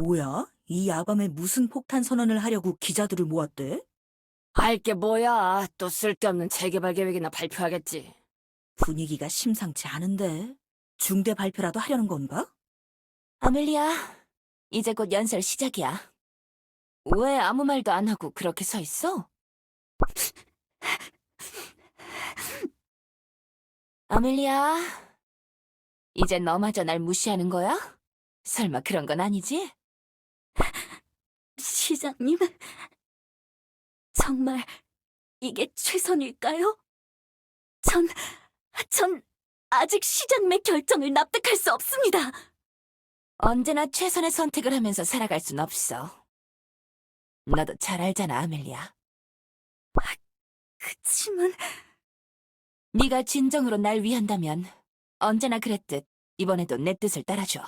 뭐야? 이 야밤에 무슨 폭탄 선언을 하려고 기자들을 모았대? 할 게 뭐야. 또 쓸데없는 재개발 계획이나 발표하겠지. 분위기가 심상치 않은데. 중대 발표라도 하려는 건가? 아멜리아, 이제 곧 연설 시작이야. 왜 아무 말도 안 하고 그렇게 서 있어? 아멜리아, 이제 너마저 날 무시하는 거야? 설마 그런 건 아니지? 시장님, 정말 이게 최선일까요? 전 아직 시장님의 결정을 납득할 수 없습니다. 언제나 최선의 선택을 하면서 살아갈 순 없어. 너도 잘 알잖아, 아멜리아. 그치만 네가 진정으로 날 위한다면 언제나 그랬듯 이번에도 내 뜻을 따라줘.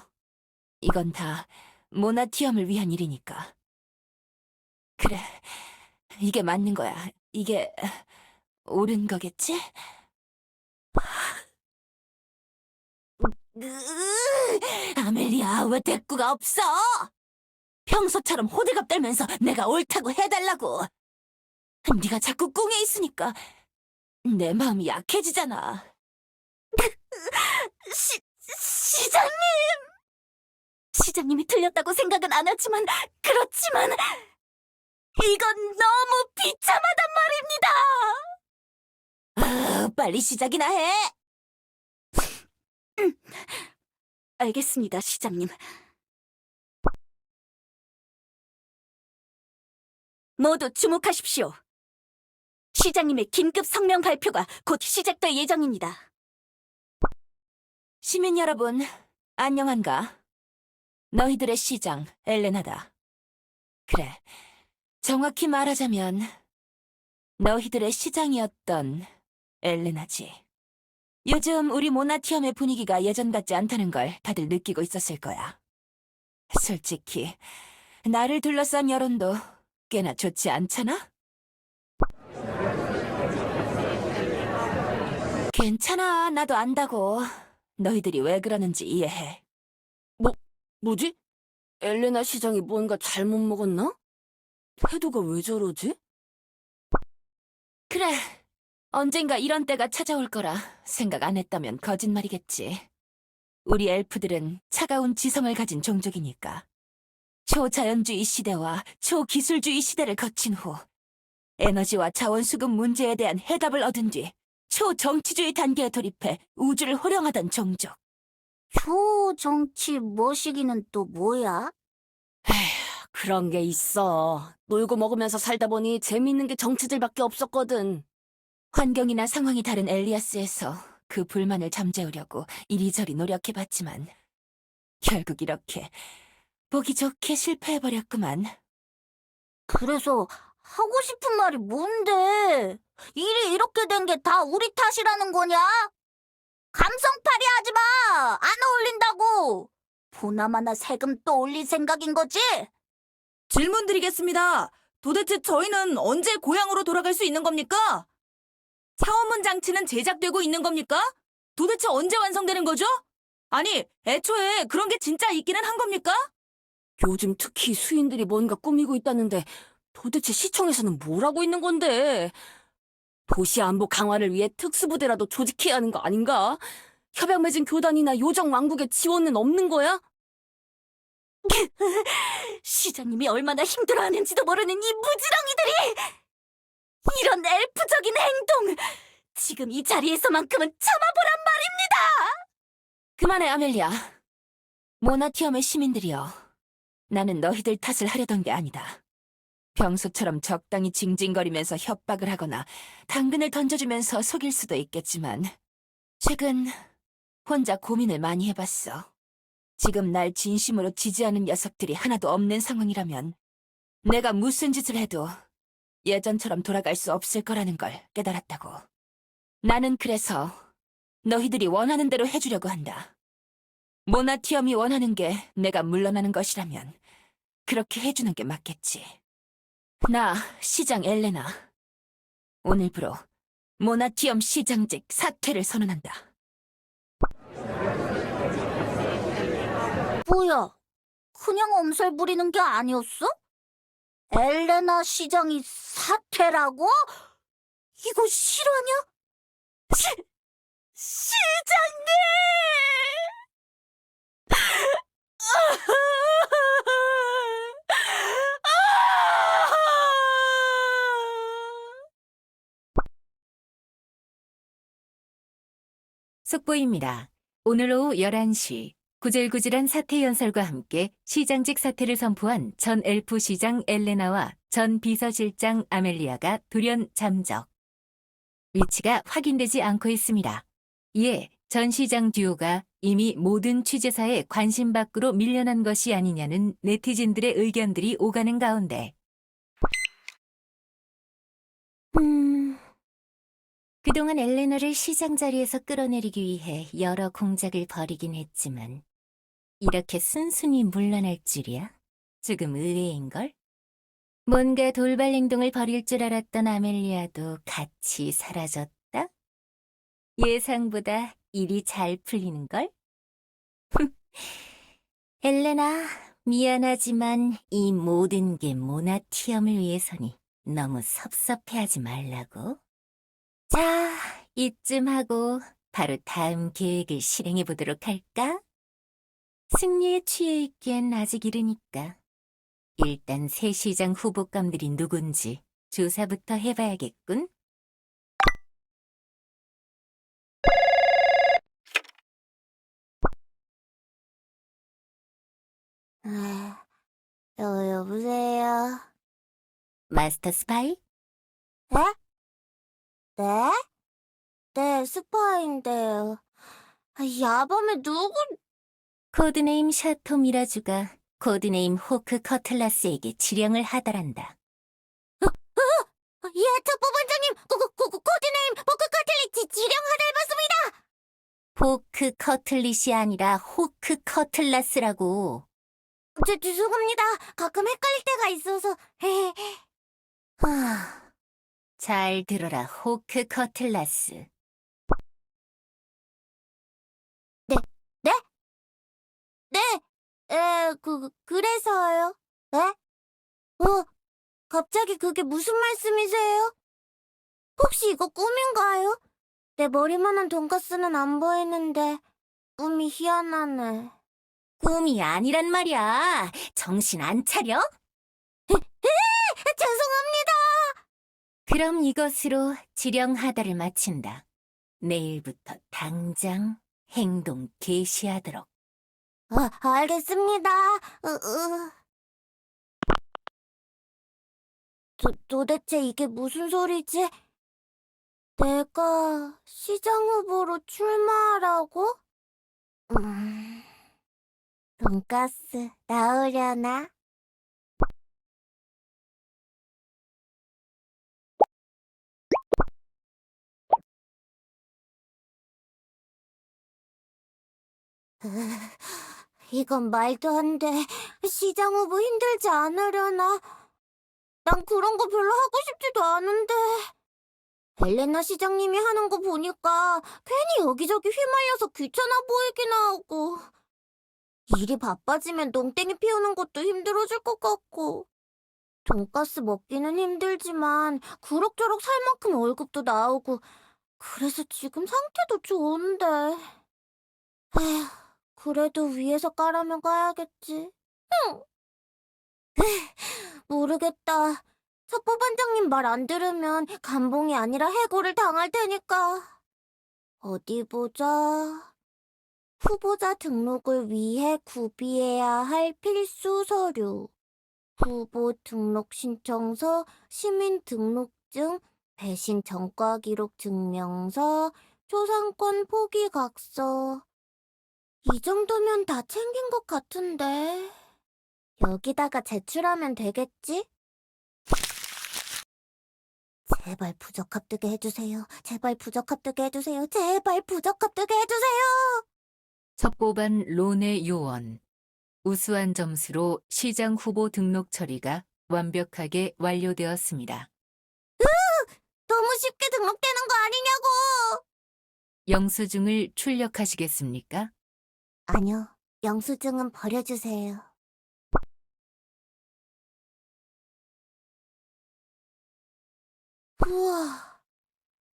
이건 다 모나티엄을 위한 일이니까. 그래, 이게 맞는 거야. 이게 옳은 거겠지? 아멜리아, 왜 대꾸가 없어? 평소처럼 호들갑 떨면서 내가 옳다고 해달라고. 네가 자꾸 꿍해 있으니까 내 마음이 약해지잖아. 시장님! 시장님이 틀렸다고 생각은 안 하지만 그렇지만 이건 너무 비참하단 말입니다. 빨리 시작이나 해. 알겠습니다, 시장님. 모두 주목하십시오. 시장님의 긴급 성명 발표가 곧 시작될 예정입니다. 시민 여러분, 안녕한가? 너희들의 시장, 엘레나다. 그래, 정확히 말하자면 너희들의 시장이었던 엘레나지. 요즘 우리 모나티엄의 분위기가 예전 같지 않다는 걸 다들 느끼고 있었을 거야. 솔직히 나를 둘러싼 여론도 꽤나 좋지 않잖아? 괜찮아, 나도 안다고. 너희들이 왜 그러는지 이해해. 뭐지? 엘레나 시장이 뭔가 잘못 먹었나? 태도가 왜 저러지? 그래, 언젠가 이런 때가 찾아올 거라 생각 안 했다면 거짓말이겠지. 우리 엘프들은 차가운 지성을 가진 종족이니까. 초자연주의 시대와 초기술주의 시대를 거친 후 에너지와 자원 수급 문제에 대한 해답을 얻은 뒤 초정치주의 단계에 돌입해 우주를 호령하던 종족. 초정치 뭐시기는 또 뭐야? 그런 게 있어. 놀고 먹으면서 살다 보니 재미있는 게 정치질밖에 없었거든. 환경이나 상황이 다른 엘리아스에서 그 불만을 잠재우려고 이리저리 노력해봤지만 결국 이렇게 보기 좋게 실패해버렸구만. 그래서 하고 싶은 말이 뭔데? 일이 이렇게 된 게 다 우리 탓이라는 거냐? 감성팔이 하지 마! 안 어울린다고! 보나마나 세금 또 올릴 생각인 거지? 질문 드리겠습니다. 도대체 저희는 언제 고향으로 돌아갈 수 있는 겁니까? 차원문 장치는 제작되고 있는 겁니까? 도대체 언제 완성되는 거죠? 아니, 애초에 그런 게 진짜 있기는 한 겁니까? 요즘 특히 수인들이 뭔가 꾸미고 있다는데 도대체 시청에서는 뭘 하고 있는 건데? 도시 안보 강화를 위해 특수부대라도 조직해야 하는 거 아닌가? 협약 맺은 교단이나 요정 왕국의 지원은 없는 거야? 시장님이 얼마나 힘들어하는지도 모르는 이 무지렁이들이! 이런 엘프적인 행동! 지금 이 자리에서만큼은 참아보란 말입니다! 그만해, 아멜리아. 모나티엄의 시민들이여. 나는 너희들 탓을 하려던 게 아니다. 평소처럼 적당히 징징거리면서 협박을 하거나 당근을 던져주면서 속일 수도 있겠지만 최근 혼자 고민을 많이 해봤어. 지금 날 진심으로 지지하는 녀석들이 하나도 없는 상황이라면 내가 무슨 짓을 해도 예전처럼 돌아갈 수 없을 거라는 걸 깨달았다고. 나는 그래서 너희들이 원하는 대로 해주려고 한다. 모나티엄이 원하는 게 내가 물러나는 것이라면 그렇게 해주는 게 맞겠지. 나, 시장 엘레나. 오늘부로 모나티엄 시장직 사퇴를 선언한다. 뭐야? 그냥 엄살 부리는 게 아니었어? 엘레나 시장이 사퇴라고? 이거 실화냐? 시장님! 속보입니다. 오늘 오후 11시 구질구질한 사퇴 연설과 함께 시장직 사퇴를 선포한 전 엘프 시장 엘레나와 전 비서실장 아멜리아가 돌연 잠적. 위치가 확인되지 않고 있습니다. 이에 전 시장 듀오가 이미 모든 취재사의 관심 밖으로 밀려난 것이 아니냐는 네티즌들의 의견들이 오가는 가운데 그동안 엘레나를 시장 자리에서 끌어내리기 위해 여러 공작을 벌이긴 했지만 이렇게 순순히 물러날 줄이야? 조금 의외인걸? 뭔가 돌발 행동을 벌일 줄 알았던 아멜리아도 같이 사라졌다? 예상보다 일이 잘 풀리는걸? 엘레나, 미안하지만 이 모든 게 모나티엄을 위해서니 너무 섭섭해하지 말라고. 자, 이쯤 하고 바로 다음 계획을 실행해 보도록 할까? 승리에 취해 있기엔 아직 이르니까. 일단 새 시장 후보감들이 누군지 조사부터 해봐야겠군. 여보세요? 마스터 스파이? 네? 네? 네, 스파인데요. 야밤에 누구... 코드네임 샤토 미라주가 코드네임 호크 커틀라스에게 지령을 하달한다. 예, 첩보반장님! 코디네임 버크 커틀리치 지령하달받습니다! 호크 커틀릿이 아니라 호크 커틀라스라고. 죄송합니다. 가끔 헷갈릴 때가 있어서. 잘 들어라, 호크 커틀라스. 네, 그래서요. 네? 갑자기 그게 무슨 말씀이세요? 혹시 이거 꿈인가요? 내 머리만한 돈가스는 안 보이는데 꿈이 희한하네. 꿈이 아니란 말이야. 정신 안 차려? 죄송합니다. 그럼 이것으로 지령 하달을 마친다. 내일부터 당장 행동 개시하도록. 알겠습니다. 도대체 이게 무슨 소리지? 내가 시장 후보로 출마하라고? 돈가스 나오려나? 이건 말도 안 돼. 시장 후보 힘들지 않으려나? 난 그런 거 별로 하고 싶지도 않은데. 엘레나 시장님이 하는 거 보니까 괜히 여기저기 휘말려서 귀찮아 보이긴 하고. 일이 바빠지면 농땡이 피우는 것도 힘들어질 것 같고. 돈가스 먹기는 힘들지만 그럭저럭 살 만큼 월급도 나오고. 그래서 지금 상태도 좋은데. 에휴, 그래도 위에서 까라면 가야겠지. 모르겠다. 첩보반장님 말 안 들으면 감봉이 아니라 해고를 당할 테니까. 어디 보자. 후보자 등록을 위해 구비해야 할 필수 서류. 후보 등록 신청서, 시민 등록증, 배신 전과 기록 증명서, 초상권 포기 각서. 이 정도면 다 챙긴 것 같은데. 여기다가 제출하면 되겠지? 제발 부적합 뜨게 해주세요. 제발 부적합 뜨게 해주세요. 제발 부적합 뜨게 해주세요. 첩보반 론의 요원. 우수한 점수로 시장 후보 등록 처리가 완벽하게 완료되었습니다. 너무 쉽게 등록되는 거 아니냐고! 영수증을 출력하시겠습니까? 아니요, 영수증은 버려주세요. 우와,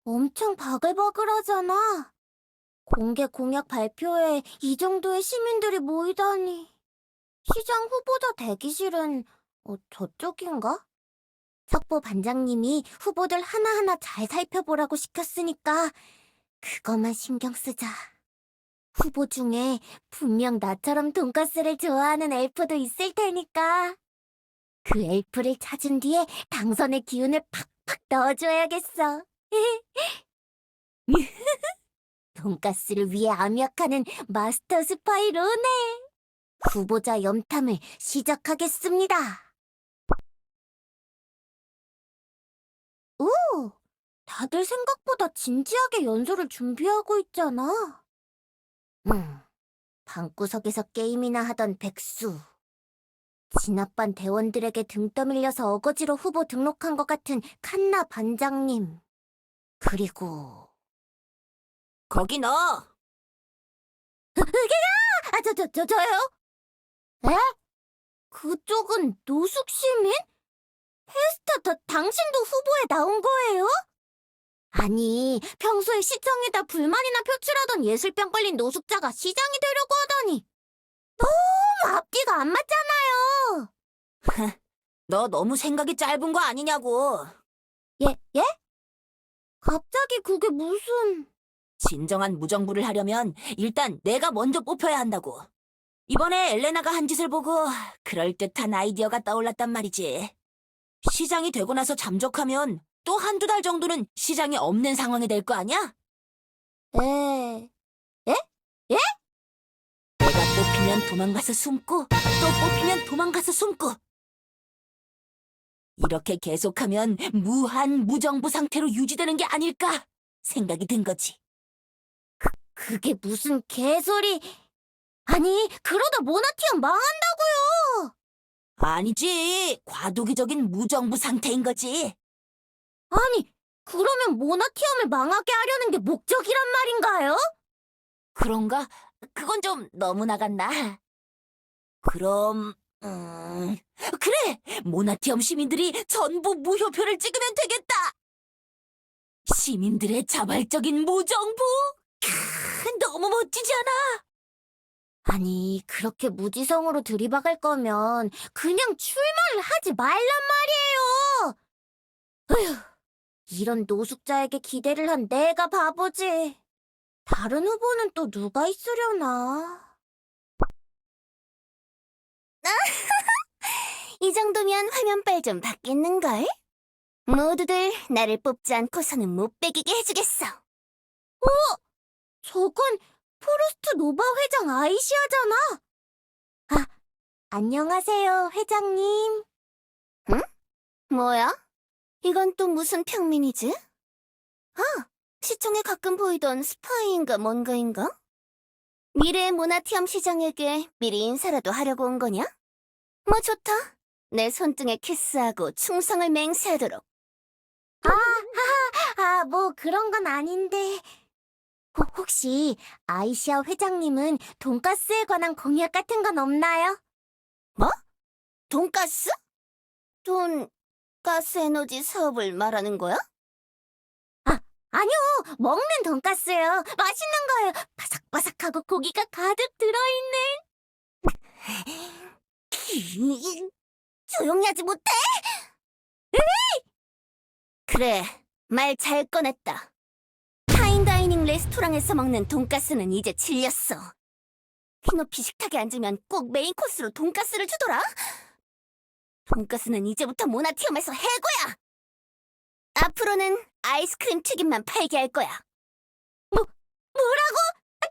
엄청 바글바글하잖아. 공개 공약 발표에 이 정도의 시민들이 모이다니. 시장 후보자 대기실은 저쪽인가? 첩보 반장님이 후보들 하나하나 잘 살펴보라고 시켰으니까 그것만 신경 쓰자. 후보 중에 분명 나처럼 돈가스를 좋아하는 엘프도 있을 테니까 그 엘프를 찾은 뒤에 당선의 기운을 팍팍 넣어줘야겠어. 돈가스를 위해 암약하는 마스터 스파이 로네. 후보자 염탐을 시작하겠습니다. 오, 다들 생각보다 진지하게 연설을 준비하고 있잖아. 방구석에서 게임이나 하던 백수. 진압반 대원들에게 등 떠밀려서 어거지로 후보 등록한 것 같은 칸나 반장님. 그리고 거기 너! 저요? 에? 그쪽은 노숙 시민? 페스타, 당신도 후보에 나온 거예요? 아니, 평소에 시청에다 불만이나 표출하던 예술병 걸린 노숙자가 시장이 되려고 하다니. 너무 앞뒤가 안 맞잖아요. 너 너무 생각이 짧은 거 아니냐고. 예? 갑자기 그게 무슨... 진정한 무정부를 하려면 일단 내가 먼저 뽑혀야 한다고. 이번에 엘레나가 한 짓을 보고 그럴듯한 아이디어가 떠올랐단 말이지. 시장이 되고 나서 잠적하면 또 한두 달 정도는 시장이 없는 상황이 될 거 아니야? 내가 뽑히면 도망가서 숨고 또 뽑히면 도망가서 숨고. 이렇게 계속하면 무한 무정부 상태로 유지되는 게 아닐까 생각이 든 거지. 그게 무슨 개소리... 아니, 그러다 모나티엄 망한다고요! 아니지. 과도기적인 무정부 상태인 거지. 아니, 그러면 모나티엄을 망하게 하려는 게 목적이란 말인가요? 그런가? 그건 좀 너무 나갔나? 그럼... 그래! 모나티엄 시민들이 전부 무효표를 찍으면 되겠다! 시민들의 자발적인 무정부! 너무 멋지지 않아? 아니, 그렇게 무지성으로 들이박을 거면 그냥 출마를 하지 말란 말이에요! 어휴, 이런 노숙자에게 기대를 한 내가 바보지. 다른 후보는 또 누가 있으려나? 이 정도면 화면빨 좀 받겠는걸? 모두들 나를 뽑지 않고서는 못 빼기게 해주겠어. 저건 포르스트 노바 회장 아이시아잖아. 아, 안녕하세요, 회장님. 응? 뭐야? 이건 또 무슨 평민이지? 아, 시청에 가끔 보이던 스파이인가 뭔가인가? 미래의 모나티엄 시장에게 미리 인사라도 하려고 온 거냐? 뭐 좋다. 내 손등에 키스하고 충성을 맹세하도록. 뭐 그런 건 아닌데. 혹시 아이시아 회장님은 돈가스에 관한 공약 같은 건 없나요? 뭐? 돈가스? 가스 에너지 사업을 말하는 거야? 아니요. 먹는 돈가스요. 맛있는 거예요. 바삭바삭하고 고기가 가득 들어있는. 조용히 하지 못해? 그래, 말 잘 꺼냈다. 파인다이닝 레스토랑에서 먹는 돈가스는 이제 질렸어. 키높이 식탁에 앉으면 꼭 메인 코스로 돈가스를 주더라. 돈가스는 이제부터 모나티엄에서 해고야. 앞으로는 아이스크림 튀김만 팔게 할 거야. 뭐라고?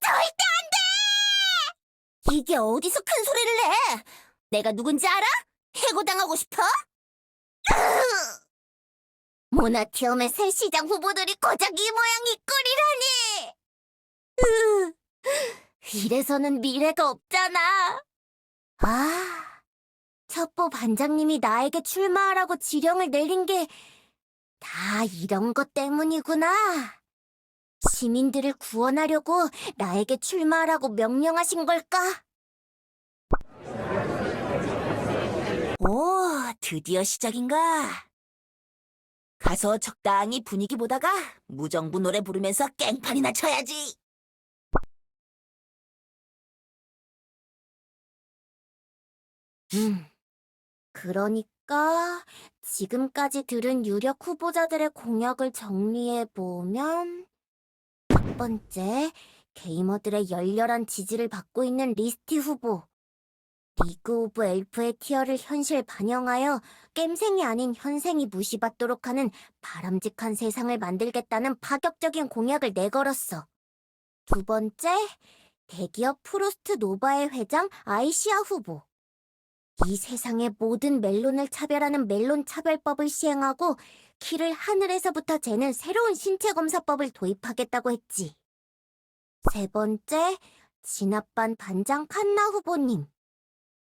절대 안 돼! 이게 어디서 큰 소리를 내? 내가 누군지 알아? 해고당하고 싶어? 모나티엄의 새 시장 후보들이 고작 이 모양이 꼴이라니! 이래서는 미래가 없잖아. 첩보 반장님이 나에게 출마하라고 지령을 내린 게 다 이런 것 때문이구나. 시민들을 구원하려고 나에게 출마하라고 명령하신 걸까? 오, 드디어 시작인가? 가서 적당히 분위기 보다가 무정부 노래 부르면서 깽판이나 쳐야지. 그러니까 지금까지 들은 유력 후보자들의 공약을 정리해보면 첫 번째, 게이머들의 열렬한 지지를 받고 있는 리스티 후보. 리그 오브 엘프의 티어를 현실 반영하여 겜생이 아닌 현생이 무시받도록 하는 바람직한 세상을 만들겠다는 파격적인 공약을 내걸었어. 두 번째, 대기업 프로스트 노바의 회장 아이시아 후보. 이 세상의 모든 멜론을 차별하는 멜론 차별법을 시행하고 키를 하늘에서부터 재는 새로운 신체 검사법을 도입하겠다고 했지. 세 번째, 진압반 반장 칸나 후보님.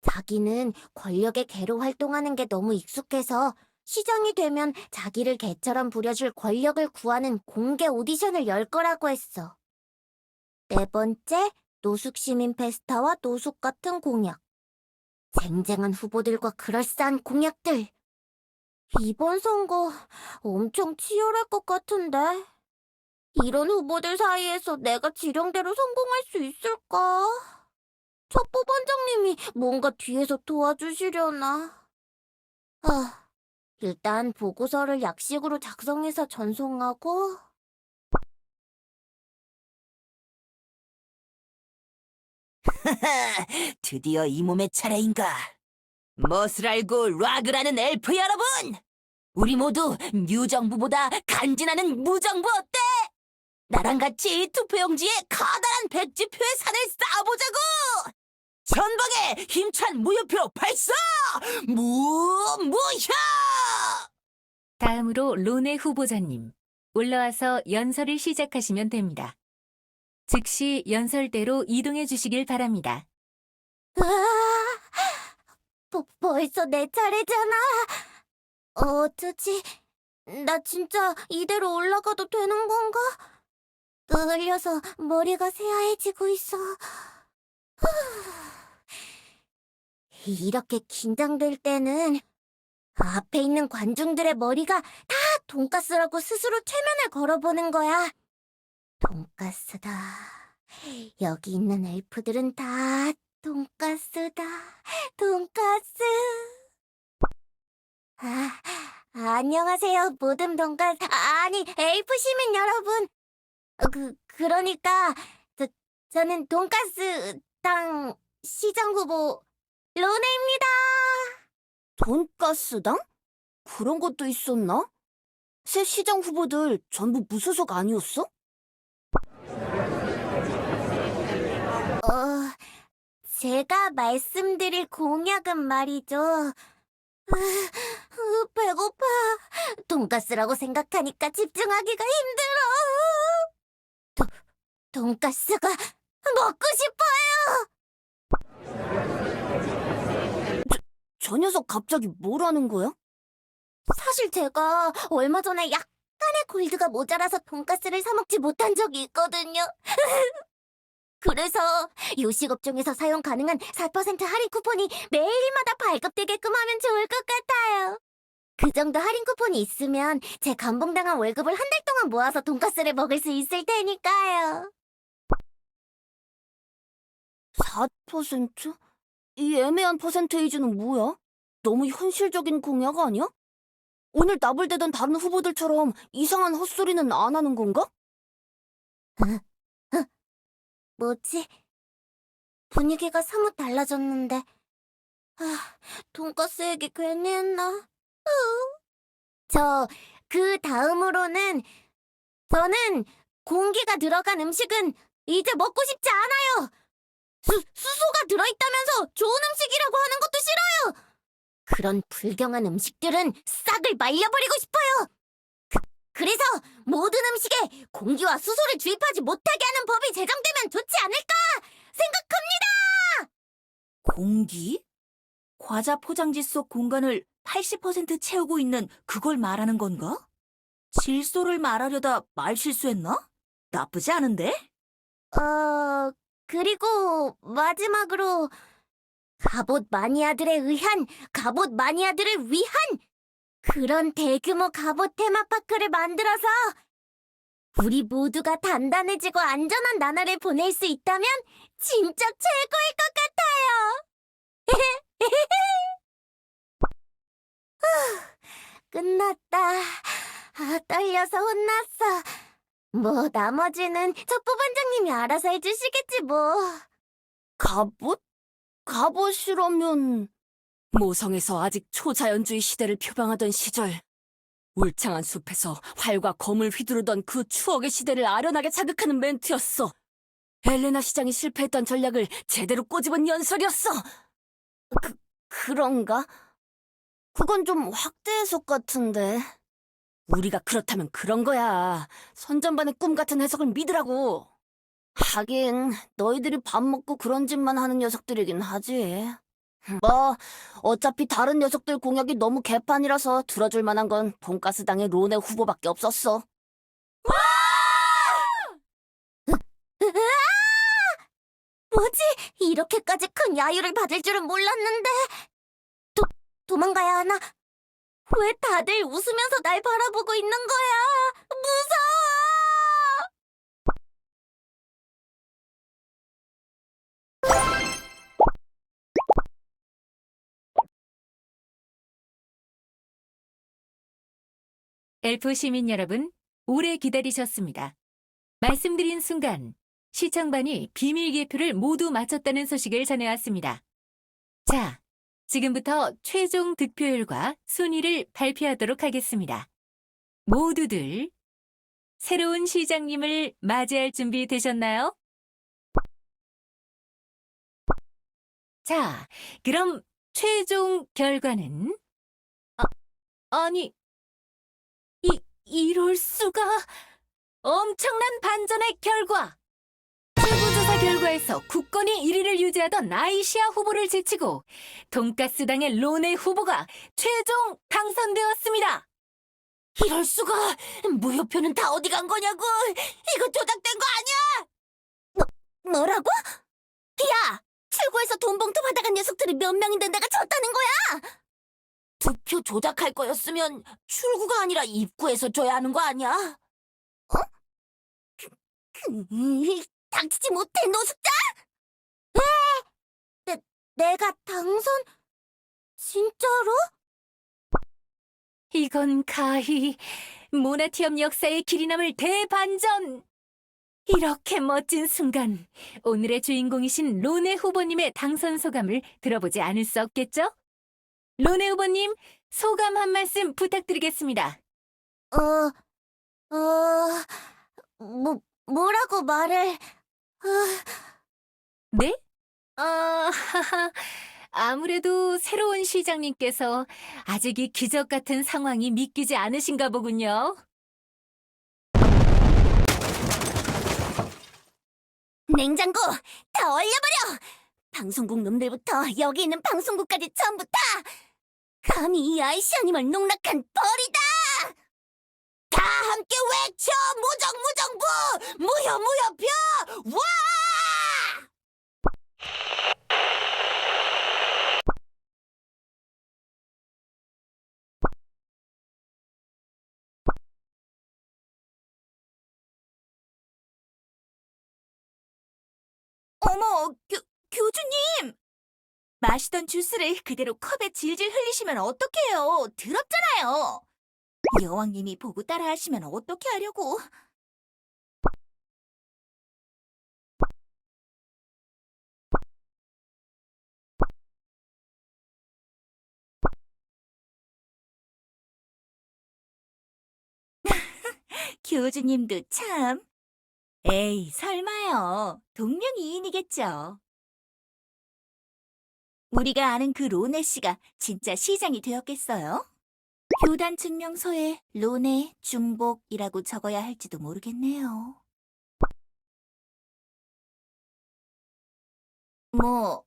자기는 권력의 개로 활동하는 게 너무 익숙해서 시장이 되면 자기를 개처럼 부려줄 권력을 구하는 공개 오디션을 열 거라고 했어. 네 번째, 노숙 시민 페스타와 노숙 같은 공약. 쟁쟁한 후보들과 그럴싸한 공약들. 이번 선거 엄청 치열할 것 같은데. 이런 후보들 사이에서 내가 지령대로 성공할 수 있을까? 첩보 반장님이 뭔가 뒤에서 도와주시려나? 일단 보고서를 약식으로 작성해서 전송하고. 드디어 이 몸의 차례인가? 멋을 알고 락을 하는 엘프 여러분! 우리 모두 뉴정부보다 간지나는 무정부 어때? 나랑 같이 투표용지에 커다란 백지표의 산을 쌓아보자고! 전방에 힘찬 무효표 발사! 무효! 다음으로 론의 후보자님, 올라와서 연설을 시작하시면 됩니다. 즉시 연설대로 이동해 주시길 바랍니다. 벌써 내 차례잖아. 어쩌지? 나 진짜 이대로 올라가도 되는 건가? 끌려서 머리가 새하얘지고 있어. 이렇게 긴장될 때는 앞에 있는 관중들의 머리가 다 돈가스라고 스스로 최면을 걸어보는 거야. 돈가스다. 여기 있는 엘프들은 다 돈가스다. 돈가스. 안녕하세요, 모든 돈가스. 아니, 엘프 시민 여러분. 그러니까 저는 돈가스 땅 시장 후보 로네입니다. 돈가스당? 그런 것도 있었나? 새 시장 후보들 전부 무소속 아니었어? 제가 말씀드릴 공약은 말이죠. 배고파. 돈가스라고 생각하니까 집중하기가 힘들어. 돈가스가 먹고 싶어요. 저 녀석 갑자기 뭐라는 거야? 사실 제가 얼마 전에 약간의 골드가 모자라서 돈가스를 사 먹지 못한 적이 있거든요. 그래서 요식업종에서 사용 가능한 4% 할인 쿠폰이 매일마다 발급되게끔 하면 좋을 것 같아요. 그 정도 할인 쿠폰이 있으면 제 감봉당한 월급을 한 달 동안 모아서 돈가스를 먹을 수 있을 테니까요. 4%? 이 애매한 퍼센테이지는 뭐야? 너무 현실적인 공약 아니야? 오늘 나불대던 다른 후보들처럼 이상한 헛소리는 안 하는 건가? 뭐지? 분위기가 사뭇 달라졌는데. 돈가스 얘기 괜히 했나? 그 다음으로는 저는 공기가 들어간 음식은 이제 먹고 싶지 않아요. 수소가 들어있다면서 좋은 음식이라고 하는 것도 싫어요. 그런 불경한 음식들은 싹을 말려버리고 싶어요. 그래서 모든 음식에 공기와 수소를 주입하지 못하게 하는 법이 제정되면 좋지 않을까 생각합니다. 공기? 과자 포장지 속 공간을 80% 채우고 있는 그걸 말하는 건가? 질소를 말하려다 말 실수했나? 나쁘지 않은데? 그리고 마지막으로 갑옷 마니아들에 의한, 갑옷 마니아들을 위한 그런 대규모 갑옷 테마파크를 만들어서 우리 모두가 단단해지고 안전한 나날을 보낼 수 있다면 진짜 최고일 것 같아요. 끝났다. 떨려서 혼났어. 뭐 나머지는 첩보 반장님이 알아서 해주시겠지 뭐. 갑옷? 갑옷이라면 모성에서 아직 초자연주의 시대를 표방하던 시절 울창한 숲에서 활과 검을 휘두르던 그 추억의 시대를 아련하게 자극하는 멘트였어. 엘레나 시장이 실패했던 전략을 제대로 꼬집은 연설이었어. 그런가? 그건 좀 확대 해석 같은데. 우리가 그렇다면 그런 거야. 선전반의 꿈 같은 해석을 믿으라고. 하긴 너희들이 밥 먹고 그런 짓만 하는 녀석들이긴 하지. 뭐 어차피 다른 녀석들 공약이 너무 개판이라서 들어줄 만한 건 돈가스당의 론의 후보밖에 없었어. 뭐지? 이렇게까지 큰 야유를 받을 줄은 몰랐는데. 도망가야 하나? 왜 다들 웃으면서 날 바라보고 있는 거야? 무서워! 엘프 시민 여러분, 오래 기다리셨습니다. 말씀드린 순간 시청반이 비밀 개표를 모두 마쳤다는 소식을 전해왔습니다. 자, 지금부터 최종 득표율과 순위를 발표하도록 하겠습니다. 모두들 새로운 시장님을 맞이할 준비 되셨나요? 자, 그럼 최종 결과는 아니 이럴 수가. 엄청난 반전의 결과. 세부조사 결과에서 굳건히 1위를 유지하던 아이시아 후보를 제치고 돈가스당의 론의 후보가 최종 당선되었습니다. 이럴 수가. 무효표는 다 어디 간 거냐고. 이거 조작된 거 아니야? 뭐라고? 야! 출구에서 돈봉투 받아간 녀석들이 몇 명인데 내가 졌다는 거야? 투표 조작할 거였으면 출구가 아니라 입구에서 줘야 하는 거 아니야? 닥치지 못해, 노숙자! 내가 당선? 진짜로? 이건 가히 모나티엄 역사의 길이 남을 대반전! 이렇게 멋진 순간, 오늘의 주인공이신 로네 후보님의 당선 소감을 들어보지 않을 수 없겠죠? 로네 후보님, 소감 한 말씀 부탁드리겠습니다. 뭐라고 말을... 네? 하하, 아무래도 새로운 시장님께서 아직 이 기적 같은 상황이 믿기지 않으신가 보군요. 냉장고 다 얼려버려! 방송국 놈들부터 여기 있는 방송국까지 전부 다! 감히 이 아이시아님을 농락한 벌이다! 다 함께 외쳐! 무정무정부! 무효무효표! 와! 어머, 교주님! 마시던 주스를 그대로 컵에 질질 흘리시면 어떡해요? 더럽잖아요. 여왕님이 보고 따라하시면 어떻게 하려고? 교주님도 참. 에이, 설마요. 동명이인이겠죠. 우리가 아는 그 로네 씨가 진짜 시장이 되었겠어요? 교단 증명서에 로네 중복이라고 적어야 할지도 모르겠네요. 뭐,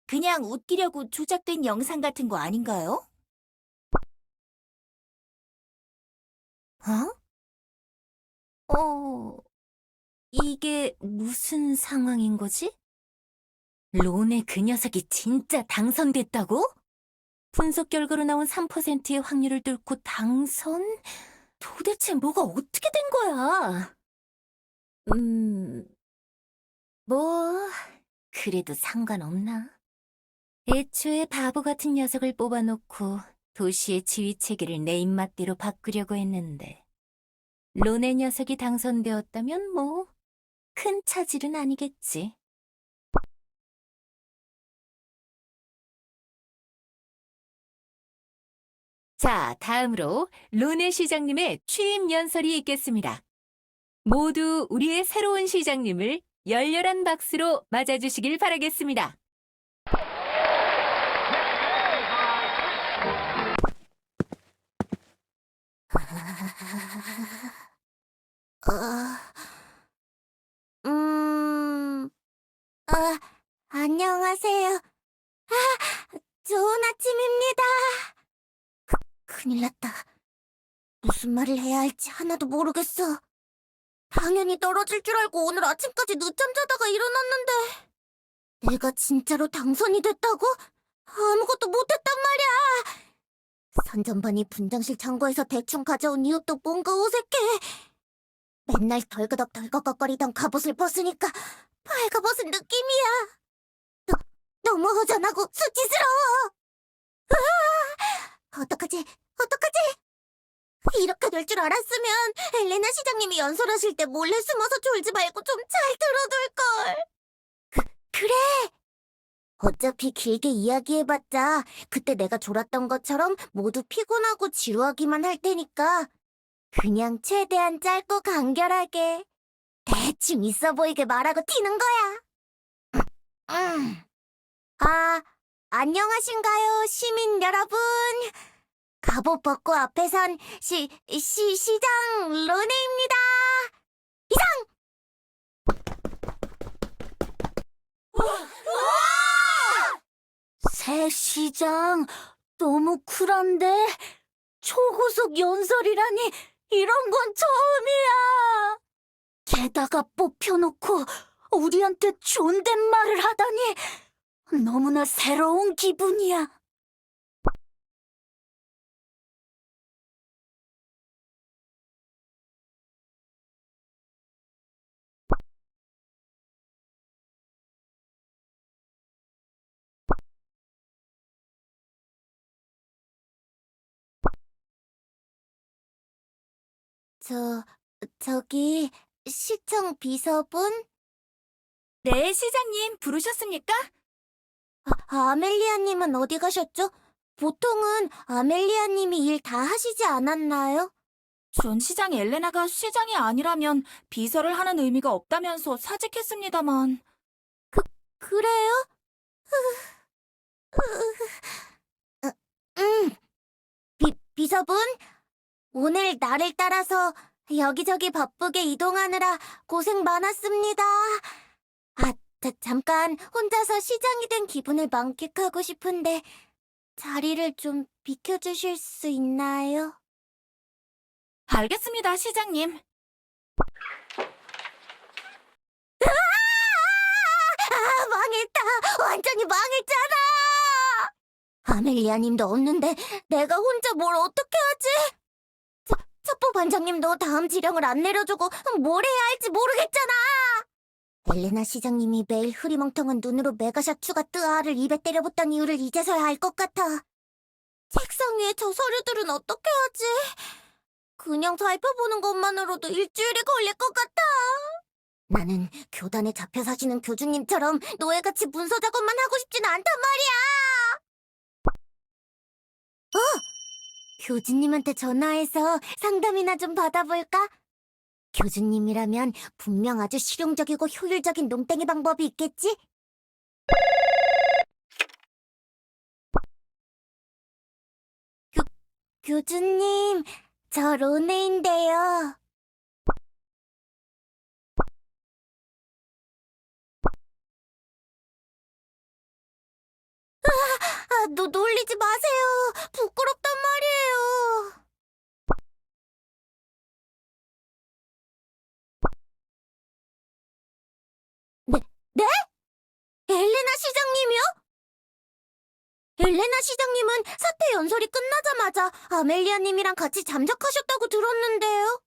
그냥 웃기려고 조작된 영상 같은 거 아닌가요? 이게 무슨 상황인 거지? 론의 그 녀석이 진짜 당선됐다고? 분석 결과로 나온 3%의 확률을 뚫고 당선? 도대체 뭐가 어떻게 된 거야? 뭐, 그래도 상관없나? 애초에 바보 같은 녀석을 뽑아놓고 도시의 지휘 체계를 내 입맛대로 바꾸려고 했는데 론의 녀석이 당선되었다면 뭐 큰 차질은 아니겠지. 자, 다음으로 론의 시장님의 취임 연설이 있겠습니다. 모두 우리의 새로운 시장님을 열렬한 박수로 맞아주시길 바라겠습니다. 음, 아, 안녕하세요. 좋은 아침입니다. 큰일 났다. 무슨 말을 해야 할지 하나도 모르겠어. 당연히 떨어질 줄 알고 오늘 아침까지 늦잠 자다가 일어났는데 내가 진짜로 당선이 됐다고? 아무것도 못했단 말이야. 선전반이 분장실 창고에서 대충 가져온 이웃도 뭔가 어색해. 맨날 덜그덕덜그덕거리던 갑옷을 벗으니까 발가벗은 느낌이야. 너무 허전하고 수치스러워. 어떡하지? 이렇게 될 줄 알았으면 엘레나 시장님이 연설하실 때 몰래 숨어서 졸지 말고 좀 잘 들어둘걸. 그래. 어차피 길게 이야기해봤자 그때 내가 졸았던 것처럼 모두 피곤하고 지루하기만 할 테니까 그냥 최대한 짧고 간결하게 대충 있어 보이게 말하고 튀는 거야. 안녕하신가요, 시민 여러분. 갑옷 벗고 앞에 선 시장 르네입니다. 새 시장 너무 쿨한데 초고속 연설이라니 이런 건 처음이야. 게다가 뽑혀놓고 우리한테 존댓말을 하다니 너무나 새로운 기분이야. 저기 시청 비서분? 네, 시장님 부르셨습니까? 아멜리아님은 어디 가셨죠? 보통은 아멜리아님이 일 다 하시지 않았나요? 전 시장 엘레나가 시장이 아니라면 비서를 하는 의미가 없다면서 사직했습니다만. 그래요? 비서분, 오늘 나를 따라서 여기저기 바쁘게 이동하느라 고생 많았습니다. 잠깐 혼자서 시장이 된 기분을 만끽하고 싶은데 자리를 좀 비켜주실 수 있나요? 알겠습니다, 시장님. 망했다. 완전히 망했잖아. 아멜리아님도 없는데 내가 혼자 뭘 어떻게 하지? 첩보 반장님도 다음 지령을 안 내려주고 뭘 해야 할지 모르겠잖아. 엘레나 시장님이 매일 흐리멍텅한 눈으로 메가샷 추가 뜨아를 입에 때려붙던 이유를 이제서야 알 것 같아. 책상 위에 저 서류들은 어떻게 하지? 그냥 살펴보는 것만으로도 일주일이 걸릴 것 같아. 나는 교단에 잡혀 사시는 교주님처럼 노예같이 문서 작업만 하고 싶진 않단 말이야. 교주님한테 전화해서 상담이나 좀 받아볼까? 교주님이라면 분명 아주 실용적이고 효율적인 농땡이 방법이 있겠지? 교주님, 저 로네인데요. 놀리지 마세요. 부끄럽단 말이에요. 네? 엘레나 시장님이요? 엘레나 시장님은 사태 연설이 끝나자마자 아멜리아님이랑 같이 잠적하셨다고 들었는데요.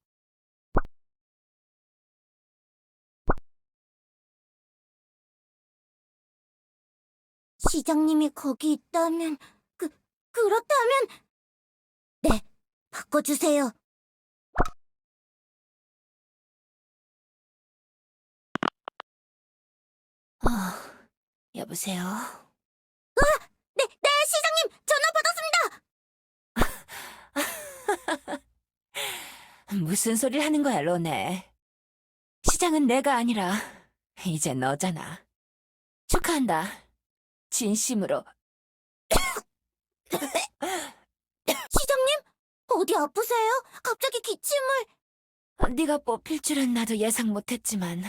시장님이 거기 있다면, 그렇다면, 네, 바꿔주세요. 여보세요? 네, 시장님, 전화 받았습니다. 무슨 소리를 하는 거야, 로네? 시장은 내가 아니라 이제 너잖아. 축하한다. 진심으로. 시장님, 어디 아프세요? 갑자기 기침을. 네가 뽑힐 줄은 나도 예상 못했지만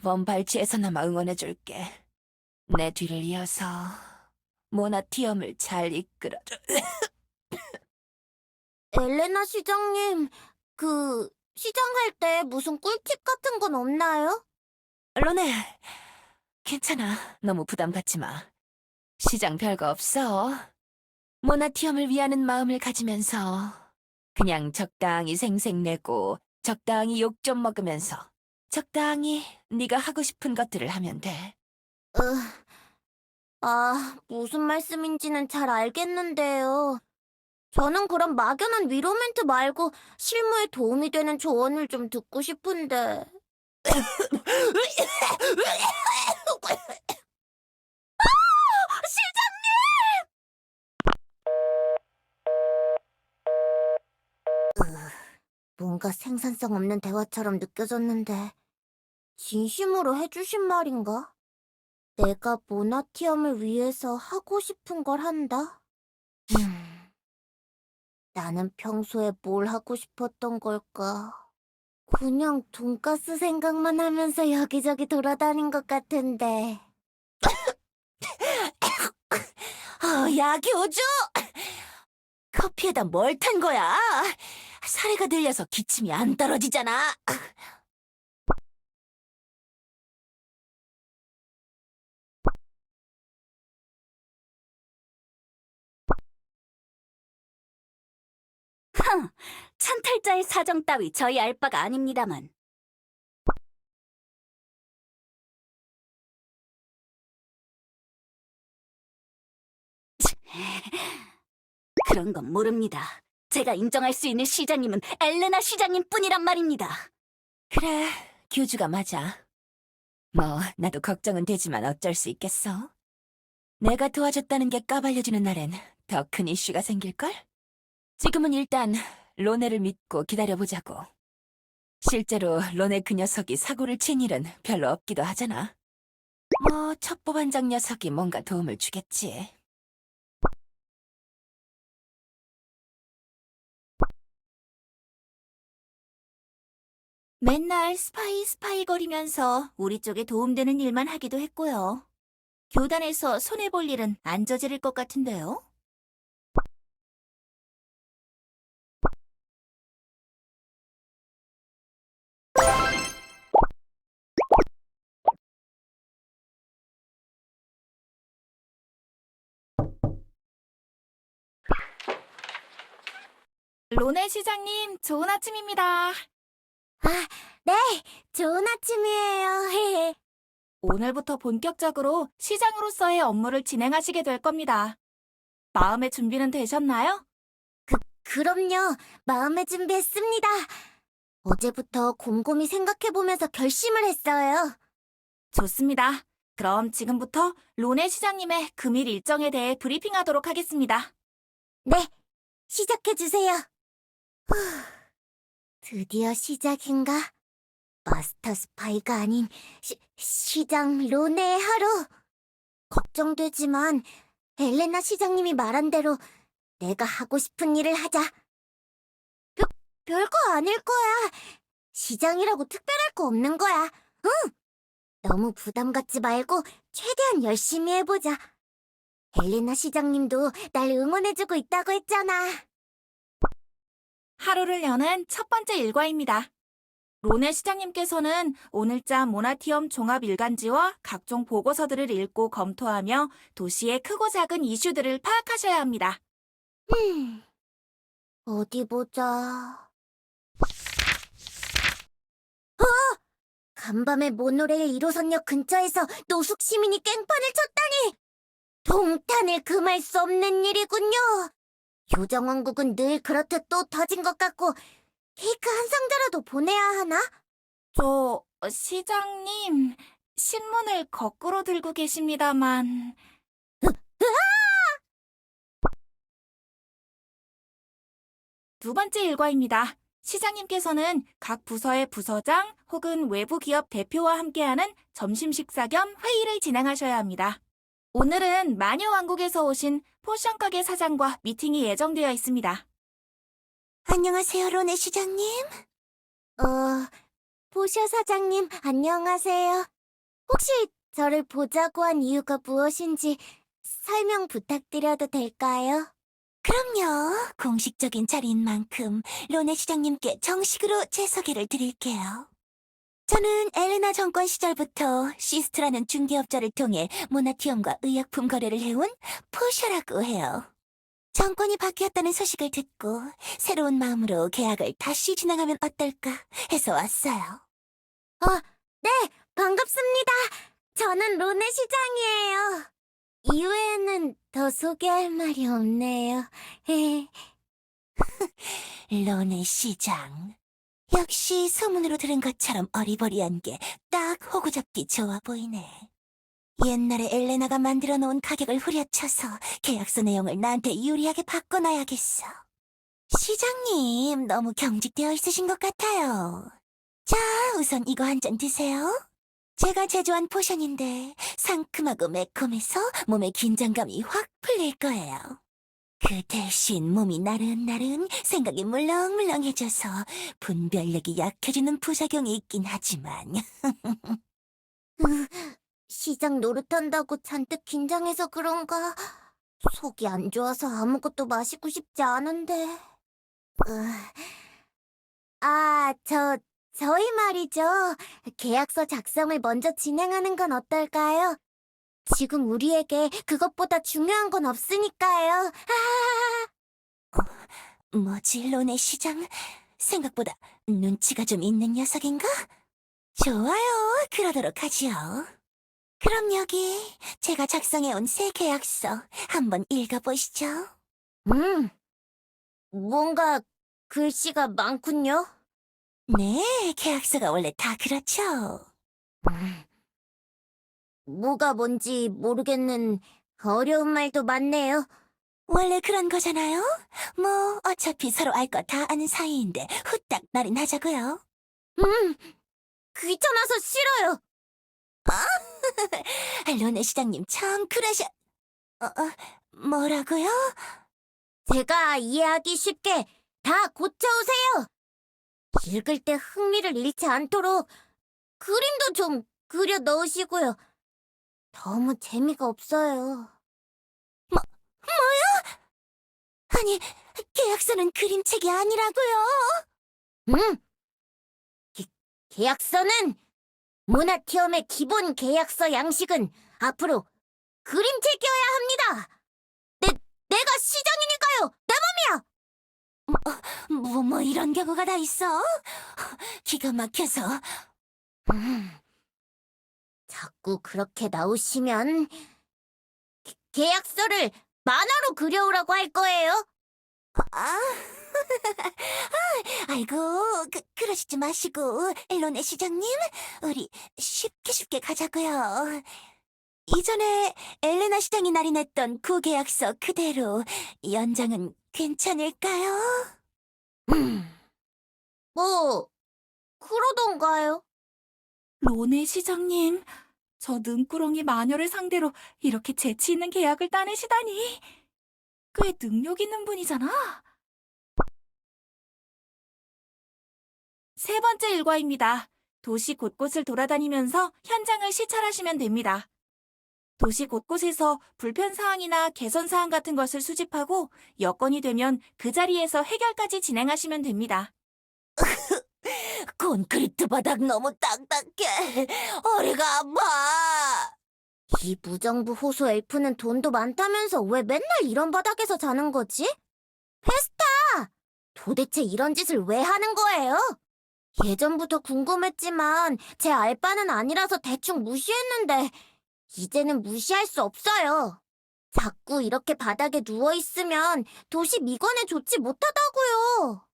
먼 발치에서나마 응원해줄게. 내 뒤를 이어서 모나티엄을 잘 이끌어줘. 엘레나 시장님, 시장할 때 무슨 꿀팁 같은 건 없나요? 로네, 괜찮아. 너무 부담 갖지 마. 시장 별거 없어. 모나티엄을 위하는 마음을 가지면서 그냥 적당히 생색내고 적당히 욕 좀 먹으면서 적당히 네가 하고 싶은 것들을 하면 돼. 무슨 말씀인지는 잘 알겠는데요. 저는 그런 막연한 위로 멘트 말고 실무에 도움이 되는 조언을 좀 듣고 싶은데. 뭔가 생산성 없는 대화처럼 느껴졌는데 진심으로 해주신 말인가? 내가 모나티엄을 위해서 하고 싶은 걸 한다? 나는 평소에 뭘 하고 싶었던 걸까? 그냥 돈가스 생각만 하면서 여기저기 돌아다닌 것 같은데. 야, 교주! 커피에다 뭘 탄 거야? 사례가 들려서 기침이 안 떨어지잖아. 찬탈자의 사정 따위 저희 알 바가 아닙니다만. 그런 건 모릅니다. 제가 인정할 수 있는 시장님은 엘레나 시장님 뿐이란 말입니다. 그래, 교주가 맞아. 뭐, 나도 걱정은 되지만 어쩔 수 있겠어. 내가 도와줬다는 게 까발려지는 날엔 더 큰 이슈가 생길걸? 지금은 일단 로네를 믿고 기다려보자고. 실제로 로네 그 녀석이 사고를 친 일은 별로 없기도 하잖아. 뭐, 첩보반장 녀석이 뭔가 도움을 주겠지. 맨날 스파이 거리면서 우리 쪽에 도움되는 일만 하기도 했고요. 교단에서 손해볼 일은 안 저지를 것 같은데요. 로네 시장님, 좋은 아침입니다. 네, 좋은 아침이에요. 오늘부터 본격적으로 시장으로서의 업무를 진행하시게 될 겁니다. 마음의 준비는 되셨나요? 그럼요. 마음에 준비했습니다. 어제부터 곰곰이 생각해보면서 결심을 했어요. 좋습니다. 그럼 지금부터 로네 시장님의 금일 일정에 대해 브리핑하도록 하겠습니다. 네, 시작해주세요. 드디어 시작인가? 마스터 스파이가 아닌 시장 로네의 하루. 걱정되지만 엘레나 시장님이 말한 대로 내가 하고 싶은 일을 하자. 별거 아닐 거야. 시장이라고 특별할 거 없는 거야. 응. 너무 부담 갖지 말고 최대한 열심히 해보자. 엘레나 시장님도 날 응원해주고 있다고 했잖아. 하루를 여는 첫 번째 일과입니다. 로네 시장님께서는 오늘자 모나티엄 종합 일간지와 각종 보고서들을 읽고 검토하며 도시의 크고 작은 이슈들을 파악하셔야 합니다. 어디 보자. 간밤에 모노레일 1호선역 근처에서 노숙 시민이 깽판을 쳤다니! 동탄을 금할 수 없는 일이군요. 요정왕국은 늘 그렇듯 또 터진 것 같고 케이크 한 상자라도 보내야 하나? 시장님, 신문을 거꾸로 들고 계십니다만. 두 번째 일과입니다. 시장님께서는 각 부서의 부서장 혹은 외부 기업 대표와 함께하는 점심 식사 겸 회의를 진행하셔야 합니다. 오늘은 마녀왕국에서 오신 포션 가게 사장과 미팅이 예정되어 있습니다. 안녕하세요, 로네 시장님. 포셔 사장님, 안녕하세요. 혹시 저를 보자고 한 이유가 무엇인지 설명 부탁드려도 될까요? 그럼요. 공식적인 자리인 만큼 로네 시장님께 정식으로 제 소개를 드릴게요. 저는 엘레나 정권 시절부터 시스트라는 중개업자를 통해 모나티엄과 의약품 거래를 해온 포셔라고 해요. 정권이 바뀌었다는 소식을 듣고 새로운 마음으로 계약을 다시 진행하면 어떨까 해서 왔어요. 네, 반갑습니다. 저는 로네 시장이에요. 이외에는 더 소개할 말이 없네요. 로네 시장. 역시 소문으로 들은 것처럼 어리버리한 게 딱 호구 잡기 좋아 보이네. 옛날에 엘레나가 만들어 놓은 가격을 후려쳐서 계약서 내용을 나한테 유리하게 바꿔놔야겠어. 시장님, 너무 경직되어 있으신 것 같아요. 자, 우선 이거 한 잔 드세요. 제가 제조한 포션인데 상큼하고 매콤해서 몸의 긴장감이 확 풀릴 거예요. 그 대신 몸이 나른나른, 생각이 물렁물렁해져서 분별력이 약해지는 부작용이 있긴 하지만. 시장 노릇한다고 잔뜩 긴장해서 그런가? 속이 안 좋아서 아무것도 마시고 싶지 않은데. 저희 말이죠. 계약서 작성을 먼저 진행하는 건 어떨까요? 지금 우리에게 그것보다 중요한 건 없으니까요. 뭐지, 로네 시장? 생각보다 눈치가 좀 있는 녀석인가? 좋아요, 그러도록 하지요. 그럼 여기 제가 작성해온 새 계약서 한번 읽어보시죠. 뭔가 글씨가 많군요. 네, 계약서가 원래 다 그렇죠. 뭐가 뭔지 모르겠는 어려운 말도 많네요. 원래 그런 거잖아요. 뭐 어차피 서로 알 거 다 아는 사이인데 후딱 날인하자고요. 귀찮아서 싫어요. 로네 시장님 참 뭐라고요? 제가 이해하기 쉽게 다 고쳐오세요. 읽을 때 흥미를 잃지 않도록 그림도 좀 그려 넣으시고요. 너무 재미가 없어요. 뭐요? 아니, 계약서는 그림책이 아니라고요? 계약서는 모나티엄의 기본 계약서 양식은 앞으로 그림책이어야 합니다. 내가 시장이니까요. 내 몸이야. 뭐 이런 경우가 다 있어? 기가 막혀서. 자꾸 그렇게 나오시면 계약서를 만화로 그려오라고 할 거예요. 아이고, 그러시지 마시고, 로네 시장님, 우리 쉽게 가자고요. 이전에 엘레나 시장이 날인했던 구계약서 그대로 연장은 괜찮을까요? 뭐, 그러던가요. 로네 시장님, 저 능꾸렁이 마녀를 상대로 이렇게 재치 있는 계약을 따내시다니. 꽤 능력 있는 분이잖아. 세 번째 일과입니다. 도시 곳곳을 돌아다니면서 현장을 시찰하시면 됩니다. 도시 곳곳에서 불편사항이나 개선사항 같은 것을 수집하고 여건이 되면 그 자리에서 해결까지 진행하시면 됩니다. 콘크리트 바닥 너무 딱딱해. 허리가 아파. 이 무정부 호수 엘프는 돈도 많다면서 왜 맨날 이런 바닥에서 자는 거지? 페스타! 도대체 이런 짓을 왜 하는 거예요? 예전부터 궁금했지만 제 알바는 아니라서 대충 무시했는데 이제는 무시할 수 없어요. 자꾸 이렇게 바닥에 누워있으면 도시 미관에 좋지 못하다고요.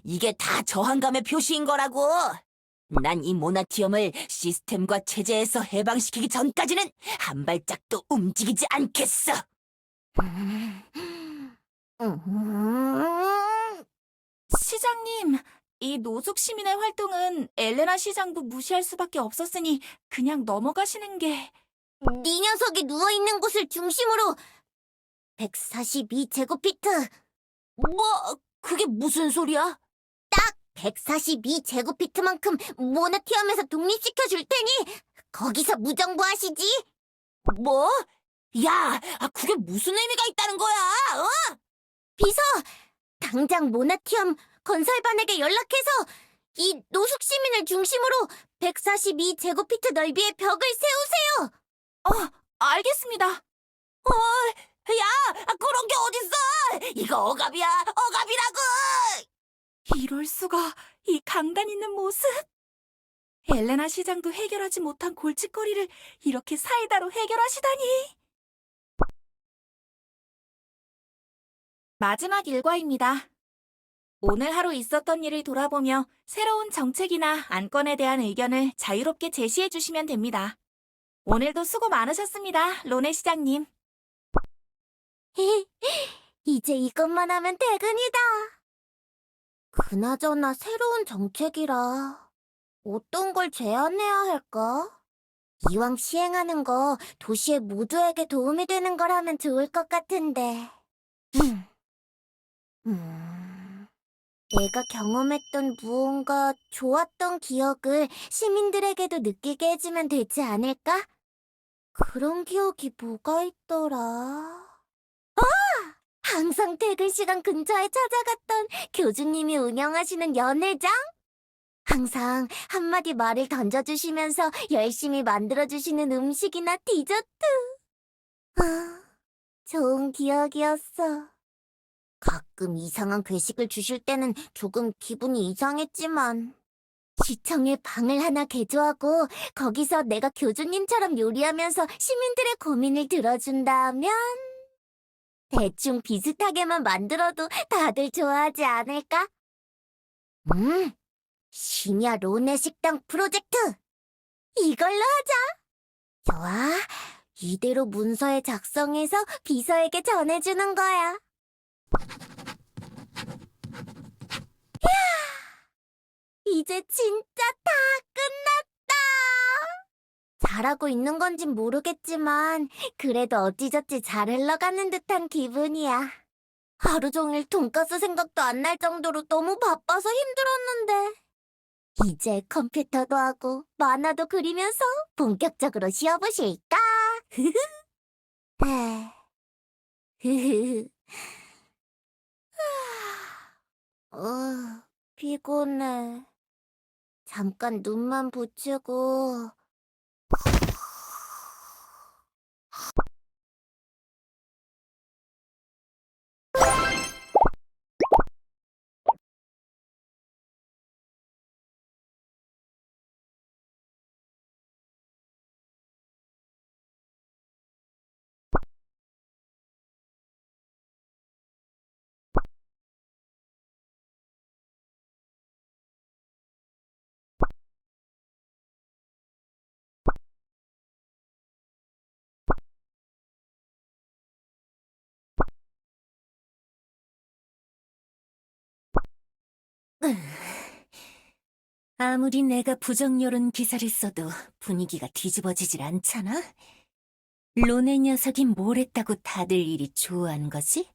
이게 다 저항감의 표시인 거라고. 난 이 모나티엄을 시스템과 체제에서 해방시키기 전까지는 한 발짝도 움직이지 않겠어. 시장님, 이 노숙 시민의 활동은 엘레나 시장도 무시할 수밖에 없었으니 그냥 넘어가시는 게... 네 녀석이 누워있는 곳을 중심으로 142제곱피트. 뭐, 그게 무슨 소리야? 142제곱피트만큼 모나티엄에서 독립시켜 줄 테니 거기서 무정부 하시지. 뭐? 야, 그게 무슨 의미가 있다는 거야? 어? 비서, 당장 모나티엄 건설반에게 연락해서 이 노숙 시민을 중심으로 142제곱피트 넓이의 벽을 세우세요. 알겠습니다. 야, 그런 게 어딨어? 이거 억압이야, 억압이라고! 이럴 수가, 이 강단 있는 모습. 엘레나 시장도 해결하지 못한 골칫거리를 이렇게 사이다로 해결하시다니. 마지막 일과입니다. 오늘 하루 있었던 일을 돌아보며 새로운 정책이나 안건에 대한 의견을 자유롭게 제시해 주시면 됩니다. 오늘도 수고 많으셨습니다, 로네 시장님. 이제 이것만 하면 퇴근이다. 그나저나 새로운 정책이라 어떤 걸 제안해야 할까? 이왕 시행하는 거 도시의 모두에게 도움이 되는 거라면 좋을 것 같은데. 내가 경험했던 무언가 좋았던 기억을 시민들에게도 느끼게 해주면 되지 않을까? 그런 기억이 뭐가 있더라? 항상 퇴근 시간 근처에 찾아갔던 교주님이 운영하시는 연회장? 항상 한마디 말을 던져주시면서 열심히 만들어주시는 음식이나 디저트. 좋은 기억이었어. 가끔 이상한 괴식을 주실 때는 조금 기분이 이상했지만 시청에 방을 하나 개조하고 거기서 내가 교주님처럼 요리하면서 시민들의 고민을 들어준다면 대충 비슷하게만 만들어도 다들 좋아하지 않을까? 심야 로네 식당 프로젝트! 이걸로 하자! 좋아, 이대로 문서에 작성해서 비서에게 전해주는 거야. 이제 진짜 다 끝났다! 잘하고 있는 건진 모르겠지만 그래도 어찌저찌 잘 흘러가는 듯한 기분이야. 하루 종일 돈가스 생각도 안 날 정도로 너무 바빠서 힘들었는데 이제 컴퓨터도 하고 만화도 그리면서 본격적으로 쉬어보실까? 피곤해. 잠깐 눈만 붙이고 아무리 내가 부정여론 기사를 써도 분위기가 뒤집어지질 않잖아? 로네 녀석이 뭘 했다고 다들 이리 좋아하는 거지?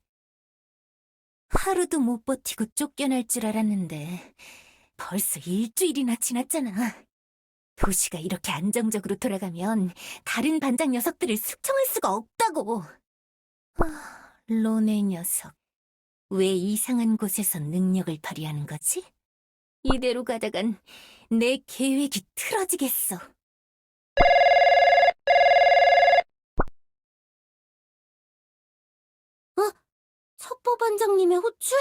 하루도 못 버티고 쫓겨날 줄 알았는데 벌써 일주일이나 지났잖아. 도시가 이렇게 안정적으로 돌아가면 다른 반장 녀석들을 숙청할 수가 없다고. 로네 녀석, 왜 이상한 곳에서 능력을 발휘하는 거지? 이대로 가다간 내 계획이 틀어지겠어. 첩보 반장님의 호출?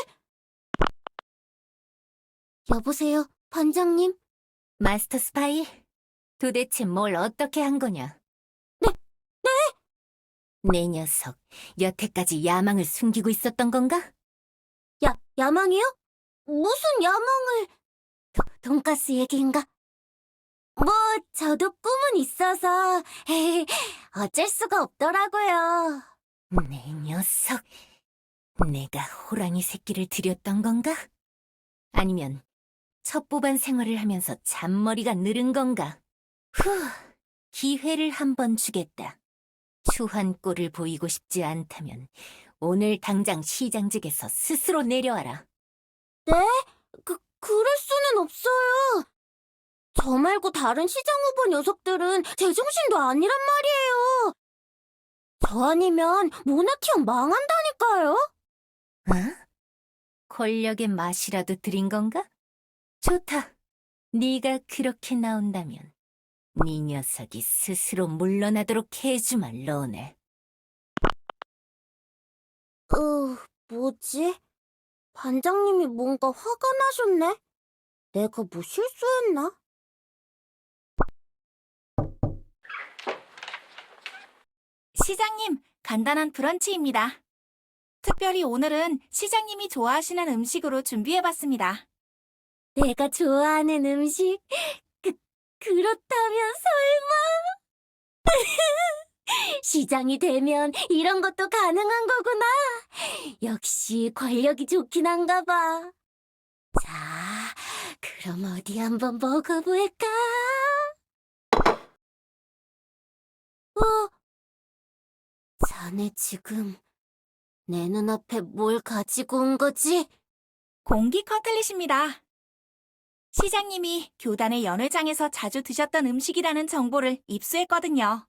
여보세요, 반장님? 마스터 스파이, 도대체 뭘 어떻게 한 거냐? 네. 내 녀석, 여태까지 야망을 숨기고 있었던 건가? 야망이요? 무슨 야망을... 돈가스 얘기인가? 뭐, 저도 꿈은 있어서 어쩔 수가 없더라고요. 내 녀석, 내가 호랑이 새끼를 들였던 건가? 아니면 첩보반 생활을 하면서 잔머리가 늘은 건가? 기회를 한번 주겠다. 추한 꼴을 보이고 싶지 않다면 오늘 당장 시장직에서 스스로 내려와라. 그럴 수는 없어요. 저 말고 다른 시장 후보 녀석들은 제정신도 아니란 말이에요. 저 아니면 모나티엄 망한다니까요. 어? 권력의 맛이라도 들인 건가? 좋다. 네가 그렇게 나온다면 네 녀석이 스스로 물러나도록 해주마, 로네. 뭐지? 반장님이 뭔가 화가 나셨네? 내가 뭐 실수했나? 시장님, 간단한 브런치입니다. 특별히 오늘은 시장님이 좋아하시는 음식으로 준비해봤습니다. 내가 좋아하는 음식? 그렇다면 설마? 시장이 되면 이런 것도 가능한 거구나. 역시 권력이 좋긴 한가 봐. 자, 그럼 어디 한번 먹어볼까? 자네 지금 내 눈앞에 뭘 가지고 온 거지? 공기 커틀릿입니다. 시장님이 교단의 연회장에서 자주 드셨던 음식이라는 정보를 입수했거든요.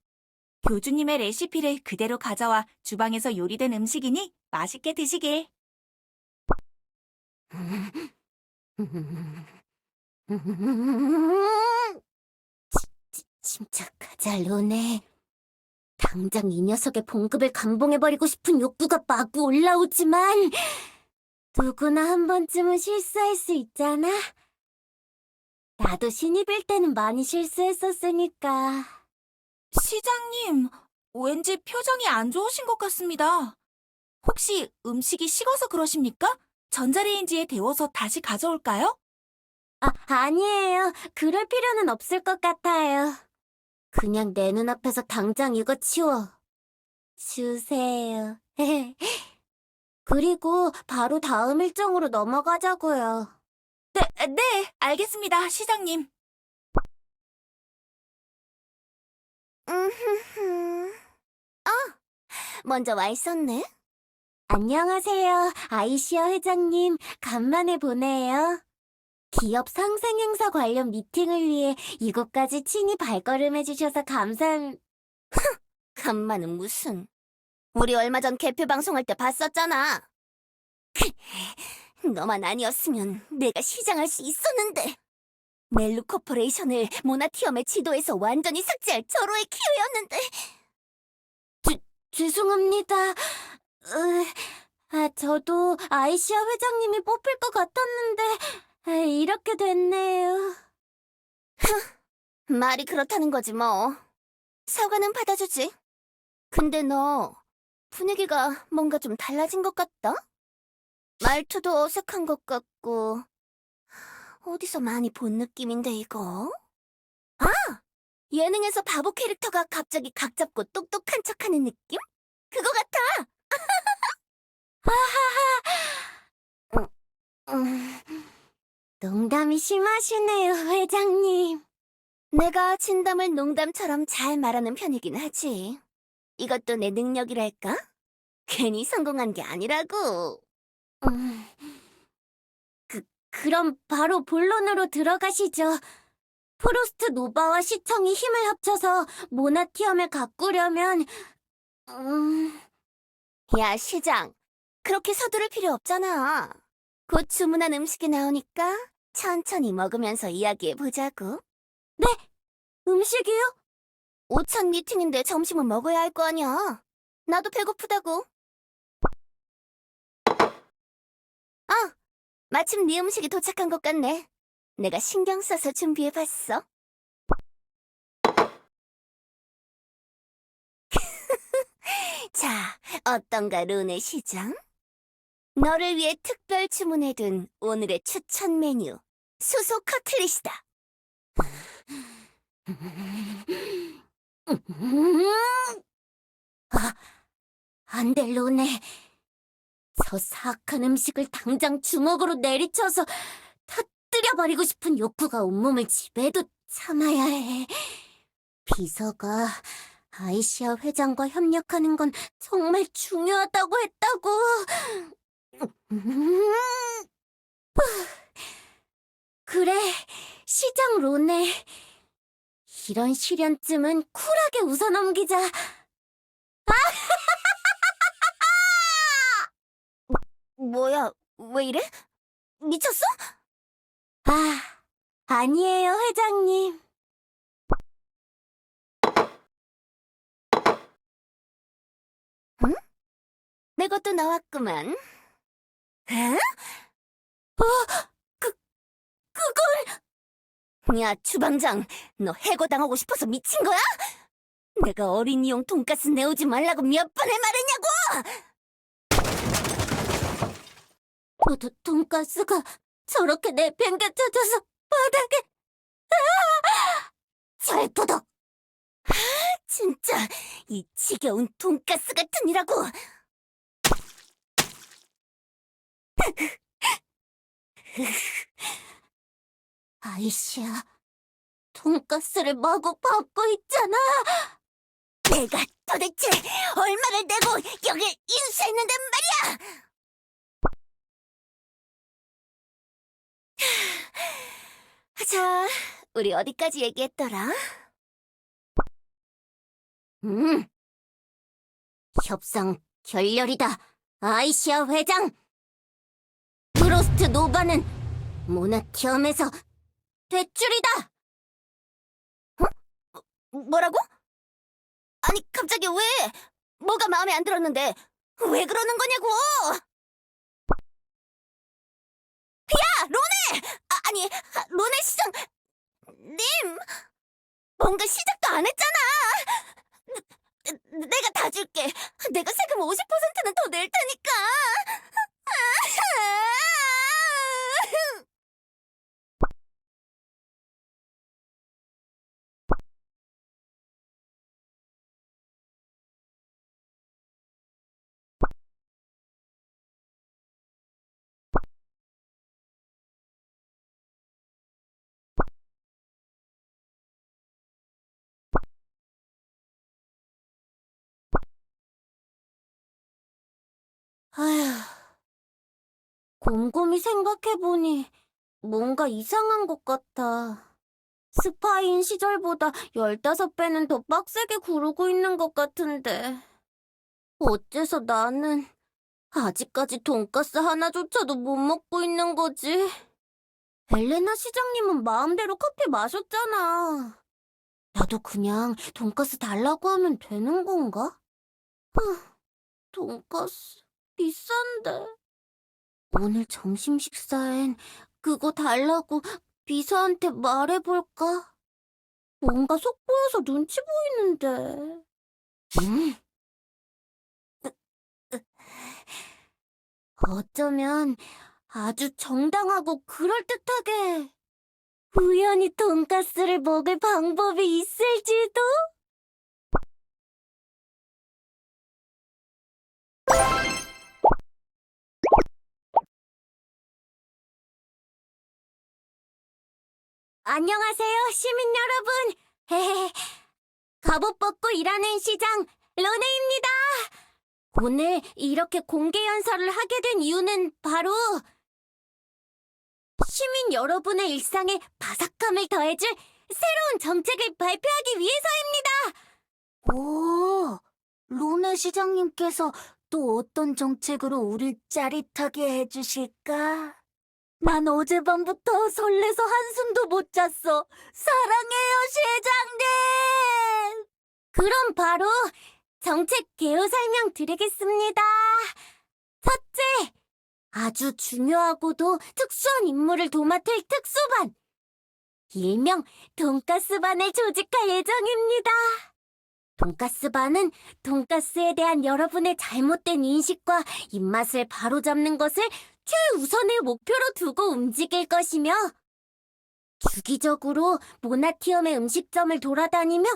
교주님의 레시피를 그대로 가져와 주방에서 요리된 음식이니 맛있게 드시길. 침착하자, 로네. 당장 이 녀석의 봉급을 감봉해버리고 싶은 욕구가 마구 올라오지만 누구나 한 번쯤은 실수할 수 있잖아. 나도 신입일 때는 많이 실수했었으니까. 시장님, 왠지 표정이 안 좋으신 것 같습니다. 혹시 음식이 식어서 그러십니까? 전자레인지에 데워서 다시 가져올까요? 아니에요. 그럴 필요는 없을 것 같아요. 그냥 내 눈앞에서 당장 이거 치워 주세요. 그리고 바로 다음 일정으로 넘어가자고요. 네, 알겠습니다, 시장님. 먼저 와 있었네. 안녕하세요, 아이시아 회장님. 간만에 보네요. 기업 상생 행사 관련 미팅을 위해 이곳까지 친히 발걸음해주셔서 간만은 무슨. 우리 얼마 전 개표 방송할 때 봤었잖아. 너만 아니었으면 내가 시장할 수 있었는데. 멜루 코퍼레이션을 모나티엄의 지도에서 완전히 삭제할 절호의 기회였는데. 죄송합니다. 저도 아이시아 회장님이 뽑힐 것 같았는데 이렇게 됐네요. 말이 그렇다는 거지 뭐. 사과는 받아주지. 근데 너 분위기가 뭔가 좀 달라진 것 같다? 말투도 어색한 것 같고. 어디서 많이 본 느낌인데 이거? 예능에서 바보 캐릭터가 갑자기 각 잡고 똑똑한 척하는 느낌? 그거 같아! 농담이 심하시네요, 회장님. 내가 진담을 농담처럼 잘 말하는 편이긴 하지. 이것도 내 능력이랄까? 괜히 성공한 게 아니라고. 그럼 바로 본론으로 들어가시죠. 프로스트 노바와 시청이 힘을 합쳐서 모나티엄을 가꾸려면 야, 시장. 그렇게 서두를 필요 없잖아. 곧 주문한 음식이 나오니까 천천히 먹으면서 이야기해보자고. 네? 음식이요? 오찬 미팅인데 점심은 먹어야 할 거 아니야. 나도 배고프다고. 아, 마침 네 음식이 도착한 것 같네. 내가 신경 써서 준비해봤어. 자, 어떤가, 룬의 시장? 너를 위해 특별 주문해둔 오늘의 추천 메뉴, 수소 커틀릿이다. 아, 안 돼, 룬의. 저 사악한 음식을 당장 주먹으로 내리쳐서 터뜨려버리고 싶은 욕구가 온몸을 지배해도 참아야 해. 비서가 아이시아 회장과 협력하는 건 정말 중요하다고 했다고. 그래, 시장 론네. 이런 시련쯤은 쿨하게 웃어넘기자. 뭐야, 왜 이래? 미쳤어? 아니에요, 회장님. 응? 내 것도 나왔구만. 에? 그건... 야, 주방장, 너 해고당하고 싶어서 미친 거야? 내가 어린이용 돈가스 내오지 말라고 몇 번을 말했냐고! 돈가스가 저렇게 내팽개쳐져서 바닥에... 절도덕! 진짜 이 지겨운 돈가스 같은 이라고! 아이씨야, 돈가스를 마구 받고 있잖아! 내가 도대체 얼마를 내고 여길 인수했는데 말이야! 자, 우리 어디까지 얘기했더라? 협상 결렬이다, 아이시아 회장! 프로스트 노바는 모나티엄에서 퇴출이다! 뭐라고? 아니, 갑자기 왜? 뭐가 마음에 안 들었는데 왜 그러는 거냐고! 야, 로네! 아니, 로네 시장... 님! 뭔가 시작도 안 했잖아! 내가 다 줄게. 내가 세금 50%는 더 낼 테니까! 아휴, 곰곰이 생각해보니 뭔가 이상한 것 같아. 스파이인 시절보다 15배는 더 빡세게 구르고 있는 것 같은데. 어째서 나는 아직까지 돈가스 하나조차도 못 먹고 있는 거지? 엘레나 시장님은 마음대로 커피 마셨잖아. 나도 그냥 돈가스 달라고 하면 되는 건가? 돈가스 비싼데. 오늘 점심 식사엔 그거 달라고 비서한테 말해볼까? 뭔가 속 보여서 눈치 보이는데. 어쩌면 아주 정당하고 그럴듯하게 우연히 돈가스를 먹을 방법이 있을지도? 안녕하세요, 시민 여러분. 헤헤, 갑옷 벗고 일하는 시장 로네입니다. 오늘 이렇게 공개 연설을 하게 된 이유는 바로 시민 여러분의 일상에 바삭함을 더해줄 새로운 정책을 발표하기 위해서입니다. 오, 로네 시장님께서 또 어떤 정책으로 우릴 짜릿하게 해주실까? 난 어젯밤부터 설레서 한숨도 못 잤어. 사랑해요, 시장님! 그럼 바로 정책 개요 설명 드리겠습니다. 첫째, 아주 중요하고도 특수한 임무를 도맡을 특수반. 일명 돈가스반을 조직할 예정입니다. 돈가스반은 돈가스에 대한 여러분의 잘못된 인식과 입맛을 바로잡는 것을 최우선의 목표로 두고 움직일 것이며, 주기적으로 모나티엄의 음식점을 돌아다니며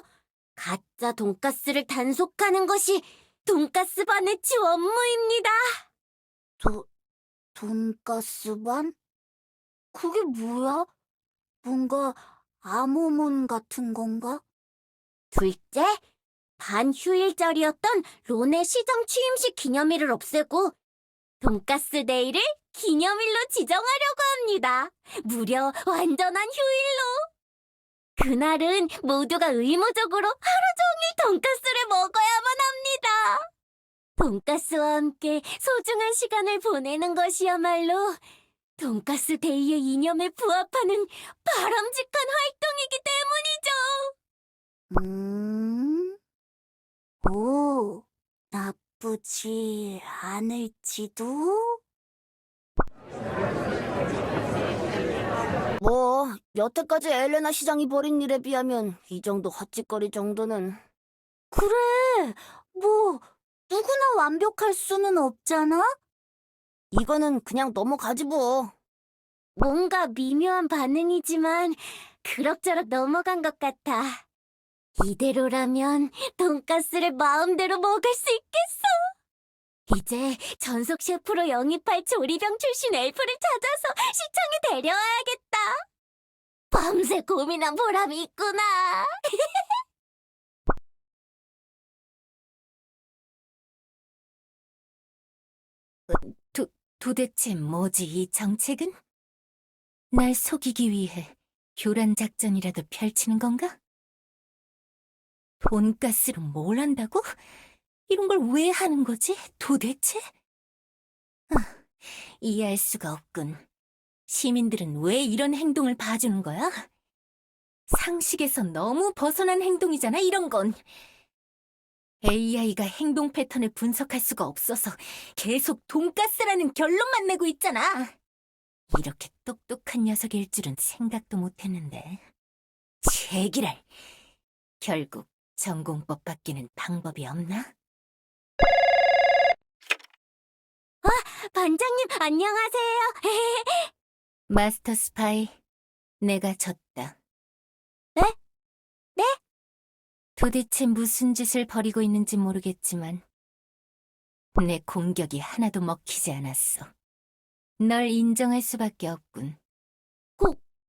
가짜 돈가스를 단속하는 것이 돈가스반의 주 업무입니다. 돈가스반? 그게 뭐야? 뭔가 암호문 같은 건가? 둘째, 반휴일절이었던 론의 시장 취임식 기념일을 없애고 돈가스 데이를 기념일로 지정하려고 합니다. 무려 완전한 휴일로. 그날은 모두가 의무적으로 하루 종일 돈가스를 먹어야만 합니다. 돈가스와 함께 소중한 시간을 보내는 것이야말로 돈가스 데이의 이념에 부합하는 바람직한 활동이기 때문이죠. 오, 나쁘지 않을지도? 뭐 여태까지 엘레나 시장이 벌인 일에 비하면 이 정도 헛짓거리 정도는. 그래, 뭐 누구나 완벽할 수는 없잖아? 이거는 그냥 넘어가지 뭐. 뭔가 미묘한 반응이지만 그럭저럭 넘어간 것 같아. 이대로라면 돈가스를 마음대로 먹을 수 있겠어. 이제 전속 셰프로 영입할 조리병 출신 엘프를 찾아서 시청에 데려와야겠다. 밤새 고민한 보람이 있구나. 도대체 뭐지, 이 정책은? 날 속이기 위해 교란 작전이라도 펼치는 건가? 돈가스로 뭘 한다고? 이런 걸 왜 하는 거지, 도대체? 이해할 수가 없군. 시민들은 왜 이런 행동을 봐주는 거야? 상식에서 너무 벗어난 행동이잖아, 이런 건. AI가 행동 패턴을 분석할 수가 없어서 계속 돈가스라는 결론만 내고 있잖아. 이렇게 똑똑한 녀석일 줄은 생각도 못했는데. 제기랄. 결국 전공법 바뀌는 방법이 없나? 반장님, 안녕하세요. 마스터 스파이, 내가 졌다. 네? 네? 도대체 무슨 짓을 벌이고 있는지 모르겠지만 내 공격이 하나도 먹히지 않았어. 널 인정할 수밖에 없군.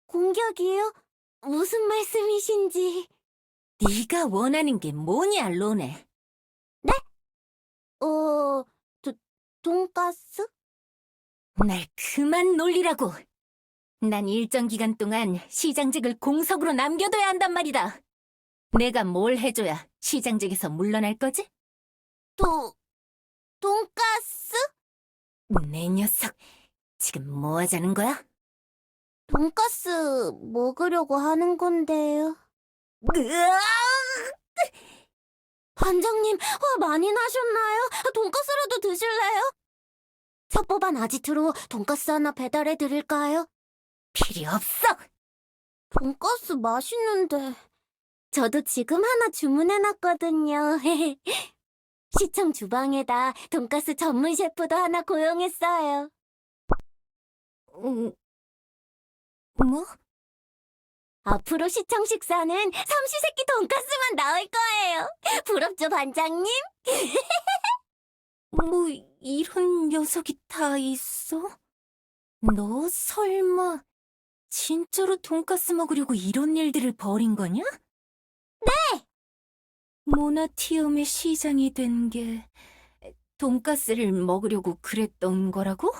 공격이요? 무슨 말씀이신지. 네가 원하는 게 뭐냐, 로네? 돈가스? 날 그만 놀리라고. 난 일정 기간 동안 시장직을 공석으로 남겨둬야 한단 말이다. 내가 뭘 해줘야 시장직에서 물러날 거지? 돈가스? 내 녀석, 지금 뭐 하자는 거야? 돈가스 먹으려고 하는 건데요. 반장님, 화 많이 나셨나요? 돈가스라도 드실래요? 첩보반 아지트로 돈가스 하나 배달해 드릴까요? 필요 없어! 돈가스 맛있는데. 저도 지금 하나 주문해놨거든요. 시청 주방에다 돈가스 전문 셰프도 하나 고용했어요. 뭐? 앞으로 시청 식사는 삼시세끼 돈가스만 나올 거예요. 부럽죠, 반장님? 뭐 이런 녀석이 다 있어? 너 설마 진짜로 돈가스 먹으려고 이런 일들을 벌인 거냐? 네! 모나티움의 시장이 된 게 돈가스를 먹으려고 그랬던 거라고?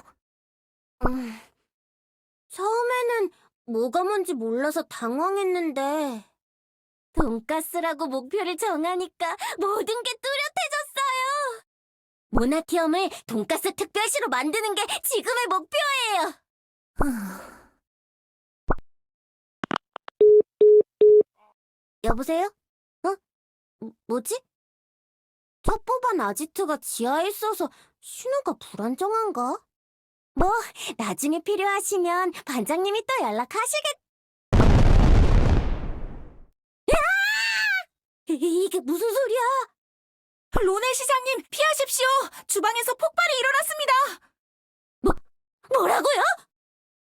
처음에는 뭐가 뭔지 몰라서 당황했는데 돈가스라고 목표를 정하니까 모든 게 뚜렷해졌어요. 모나티엄을 돈가스 특별시로 만드는 게 지금의 목표예요. 여보세요? 어? 뭐지? 첩보반 아지트가 지하에 있어서 신호가 불안정한가? 뭐, 나중에 필요하시면 반장님이 또 연락하시겠... 이게 무슨 소리야? 로네 시장님, 피하십시오! 주방에서 폭발이 일어났습니다! 뭐라고요?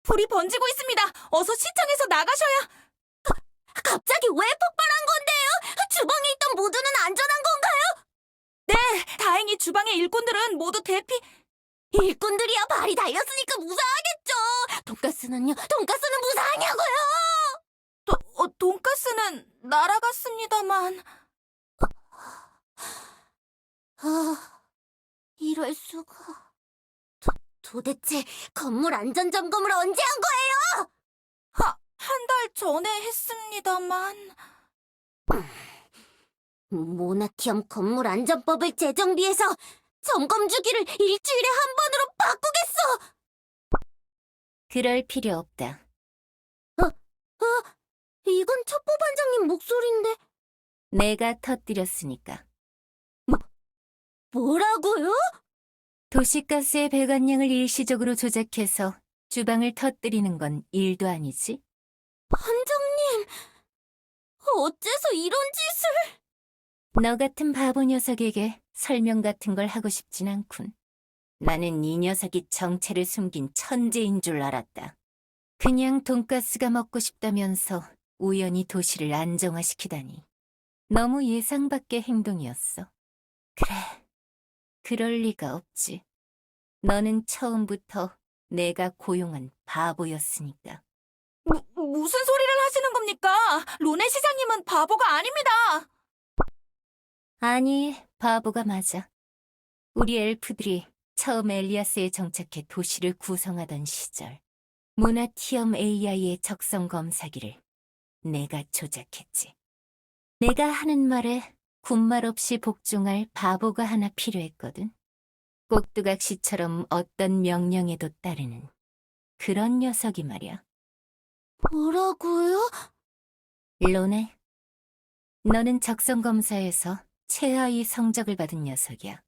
불이 번지고 있습니다! 어서 시청에서 나가셔야... 갑자기 왜 폭발한 건데요? 주방에 있던 모두는 안전한 건가요? 다행히 주방의 일꾼들은 모두 대피... 일꾼들이야 발이 달렸으니까 무사하겠죠. 돈가스는요? 돈가스는 무사하냐고요? 돈가스는 날아갔습니다만... 이럴 수가... 도대체 건물 안전 점검을 언제 한 거예요? 한 달 전에 했습니다만... 모나티엄 건물 안전법을 재정비해서 점검 주기를 일주일에 한 번으로 바꾸겠어. 그럴 필요 없다. 이건 첩보 반장님 목소리인데. 내가 터뜨렸으니까. 뭐라고요? 도시가스의 배관량을 일시적으로 조작해서 주방을 터뜨리는 건 일도 아니지? 반장님, 어째서 이런 짓을... 너 같은 바보 녀석에게 설명 같은 걸 하고 싶진 않군. 나는 이 녀석이 정체를 숨긴 천재인 줄 알았다. 그냥 돈가스가 먹고 싶다면서 우연히 도시를 안정화시키다니. 너무 예상 밖의 행동이었어. 그래, 그럴 리가 없지. 너는 처음부터 내가 고용한 바보였으니까. 무슨 소리를 하시는 겁니까? 로네 시장님은 바보가 아닙니다! 아니, 바보가 맞아. 우리 엘프들이 처음 엘리아스에 정착해 도시를 구성하던 시절, 모나티엄 AI의 적성 검사기를 내가 조작했지. 내가 하는 말에 군말 없이 복종할 바보가 하나 필요했거든. 꼭두각시처럼 어떤 명령에도 따르는 그런 녀석이 말이야. 뭐라고요? 로네, 너는 적성 검사에서 최하위 성적을 받은 녀석이야.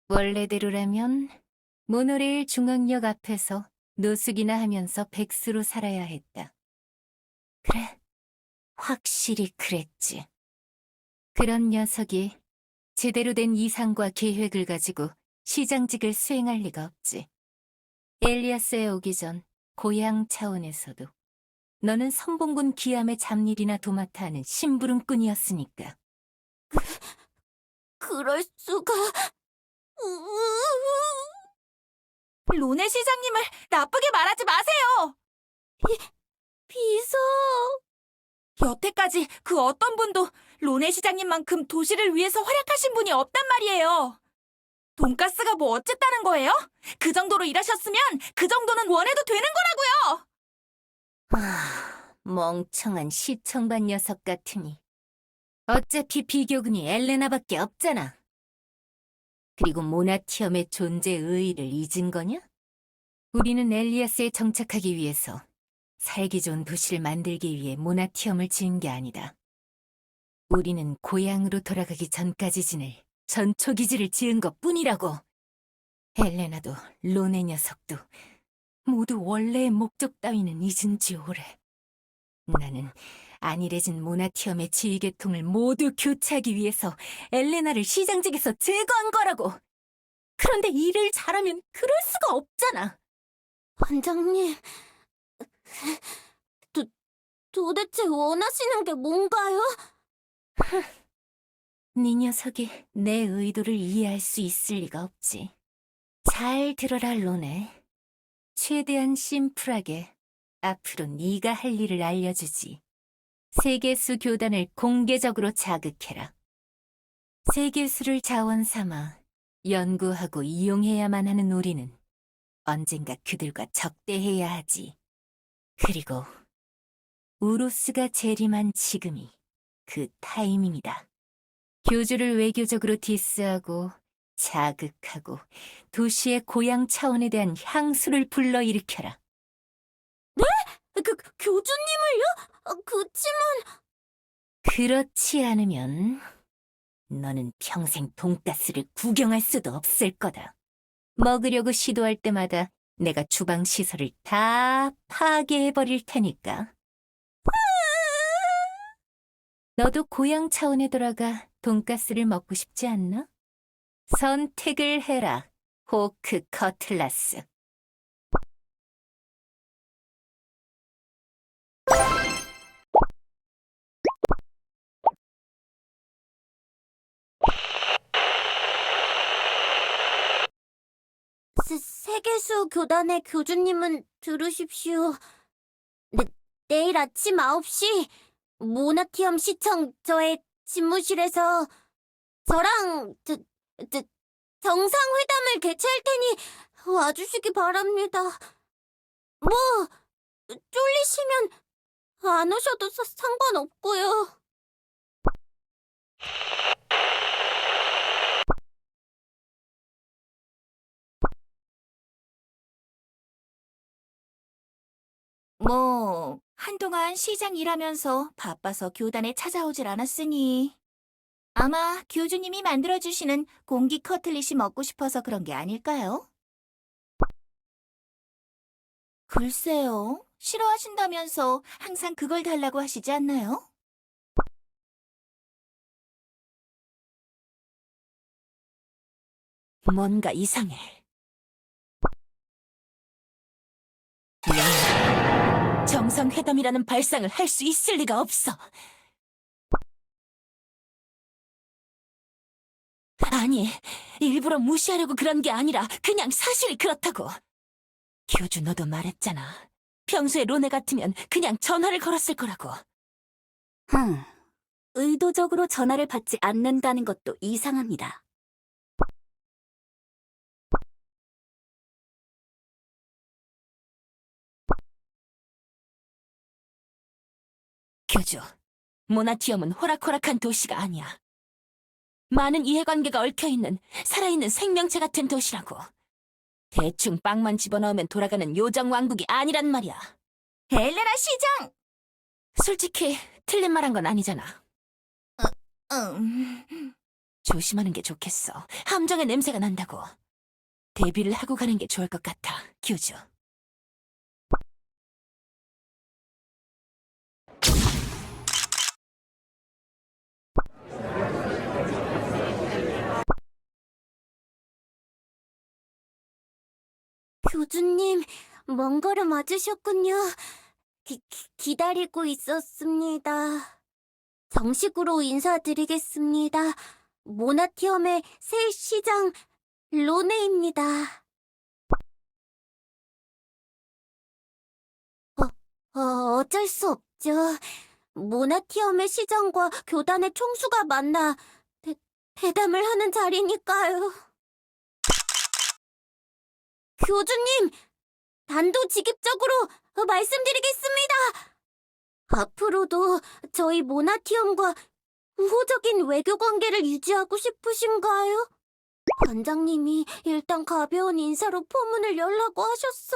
원래대로라면 모노레일 중앙역 앞에서 노숙이나 하면서 백수로 살아야 했다. 그래, 확실히 그랬지. 그런 녀석이 제대로 된 이상과 계획을 가지고 시장직을 수행할 리가 없지. 엘리아스에 오기 전 고향 차원에서도 너는 선봉군 기암의 잡일이나 도맡아 하는 심부름꾼이었으니까. 그럴 수가... 로네 시장님을 나쁘게 말하지 마세요! 비서... 여태까지 그 어떤 분도 로네 시장님만큼 도시를 위해서 활약하신 분이 없단 말이에요. 돈가스가 뭐 어쨌다는 거예요? 그 정도로 일하셨으면 그 정도는 원해도 되는 거라고요! 멍청한 시청반 녀석 같으니. 어차피 비교군이 엘레나밖에 없잖아. 그리고 모나티엄의 존재 의의를 잊은 거냐? 우리는 엘리아스에 정착하기 위해서 살기 좋은 도시를 만들기 위해 모나티엄을 지은 게 아니다. 우리는 고향으로 돌아가기 전까지 지낼 전초기지를 지은 것뿐이라고. 엘레나도 로네 녀석도 모두 원래의 목적 따위는 잊은 지 오래. 나는 안일해진 모나티엄의 지휘계통을 모두 교체하기 위해서 엘레나를 시장직에서 제거한 거라고. 그런데 일을 잘하면 그럴 수가 없잖아. 반장님... 도대체 원하시는 게 뭔가요? 네 녀석이 내 의도를 이해할 수 있을 리가 없지. 잘 들어라, 로네. 최대한 심플하게 앞으로 네가 할 일을 알려주지. 세계수 교단을 공개적으로 자극해라. 세계수를 자원 삼아 연구하고 이용해야만 하는 우리는 언젠가 그들과 적대해야 하지. 그리고 우루스가 재림한 지금이 그 타이밍이다. 교주를 외교적으로 디스하고 자극하고 도시의 고향 차원에 대한 향수를 불러일으켜라. 교주님을요? 그치만... 그렇지 않으면 너는 평생 돈가스를 구경할 수도 없을 거다. 먹으려고 시도할 때마다 내가 주방 시설을 다 파괴해버릴 테니까. 너도 고향 차원에 돌아가 돈가스를 먹고 싶지 않나? 선택을 해라, 호크 커틀라스. 세계수 교단의 교주님은 들으십시오. 내일 아침 9시 모나티엄 시청 저의 집무실에서 저랑 정상회담을 개최할 테니 와주시기 바랍니다. 뭐 쫄리시면 안 오셔도 상관없고요. 뭐, 한동안 시장 일하면서 바빠서 교단에 찾아오질 않았으니 아마 교주님이 만들어주시는 공기 커틀릿이 먹고 싶어서 그런 게 아닐까요? 글쎄요, 싫어하신다면서 항상 그걸 달라고 하시지 않나요? 뭔가 이상해. 정상회담이라는 발상을 할 수 있을 리가 없어. 아니, 일부러 무시하려고 그런 게 아니라 그냥 사실이 그렇다고. 교주 너도 말했잖아. 평소에 로네 같으면 그냥 전화를 걸었을 거라고. 의도적으로 전화를 받지 않는다는 것도 이상합니다. 교주, 모나티엄은 호락호락한 도시가 아니야. 많은 이해관계가 얽혀있는 살아있는 생명체 같은 도시라고. 대충 빵만 집어넣으면 돌아가는 요정왕국이 아니란 말이야. 엘레나 시장! 솔직히 틀린 말 한 건 아니잖아. 음... 조심하는 게 좋겠어. 함정의 냄새가 난다고. 대비를 하고 가는 게 좋을 것 같아, 교주. 교주님, 먼 걸음 와주셨군요. 기다리고 있었습니다. 정식으로 인사드리겠습니다. 모나티엄의 새 시장 로네입니다. 어쩔 수 없죠. 모나티엄의 시장과 교단의 총수가 만나 대담을 하는 자리니까요. 교주님, 단도직입적으로 말씀드리겠습니다. 앞으로도 저희 모나티엄과 우호적인 외교 관계를 유지하고 싶으신가요? 관장님이 일단 가벼운 인사로 포문을 열라고 하셨어.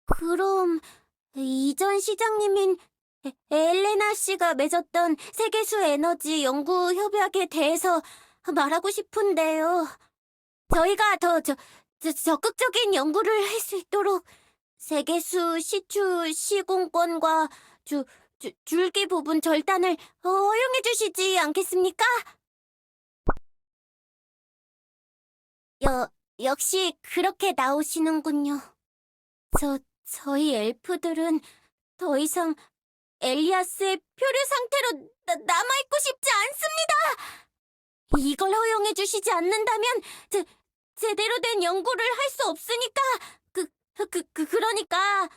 그럼 이전 시장님인 엘레나 씨가 맺었던 세계수 에너지 연구 협약에 대해서 말하고 싶은데요. 저희가 더 적극적인 연구를 할 수 있도록 세계수 시추 시공권과 줄기 부분 절단을 허용해 주시지 않겠습니까? 역시 그렇게 나오시는군요. 저희 엘프들은 더 이상 엘리아스의 표류 상태로 남아있고 싶지 않습니다! 이걸 허용해 주시지 않는다면 제대로 된 연구를 할 수 없으니까 그러니까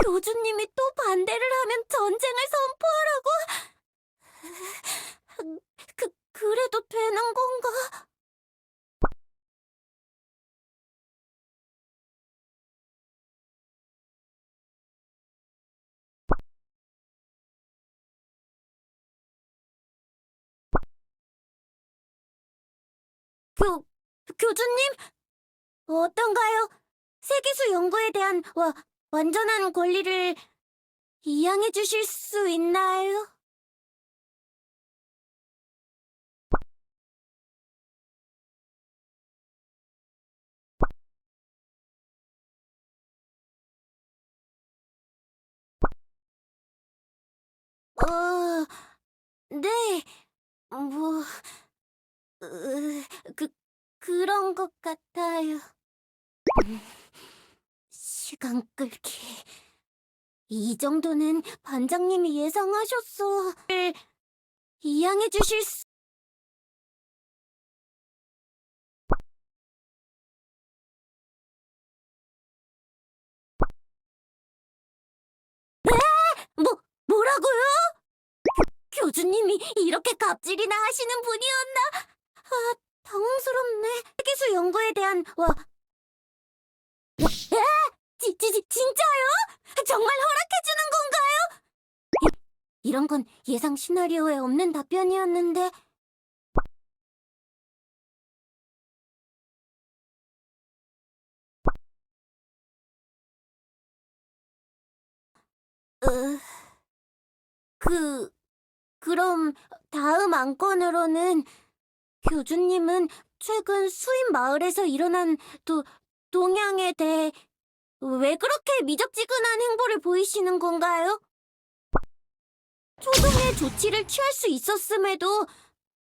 교주님이 또 반대를 하면 전쟁을 선포하라고? 그래도 되는 건가? 교주님? 어떤가요? 세계수 연구에 대한 완전한 권리를 이양해 주실 수 있나요? 네, 뭐, 그런 것 같아요. 시간 끌기. 이 정도는 반장님이 예상하셨어. 이양해 주실 수... 뭐라고요? 교주님이 이렇게 갑질이나 하시는 분이었나? 아, 당황스럽네. 세계수 연구에 대한 진짜요? 정말 허락해주는 건가요? 이런 건 예상 시나리오에 없는 답변이었는데. 그럼 다음 안건으로는 교주님은 최근 수인 마을에서 일어난 동향에 대해 왜 그렇게 미적지근한 행보를 보이시는 건가요? 초동의 조치를 취할 수 있었음에도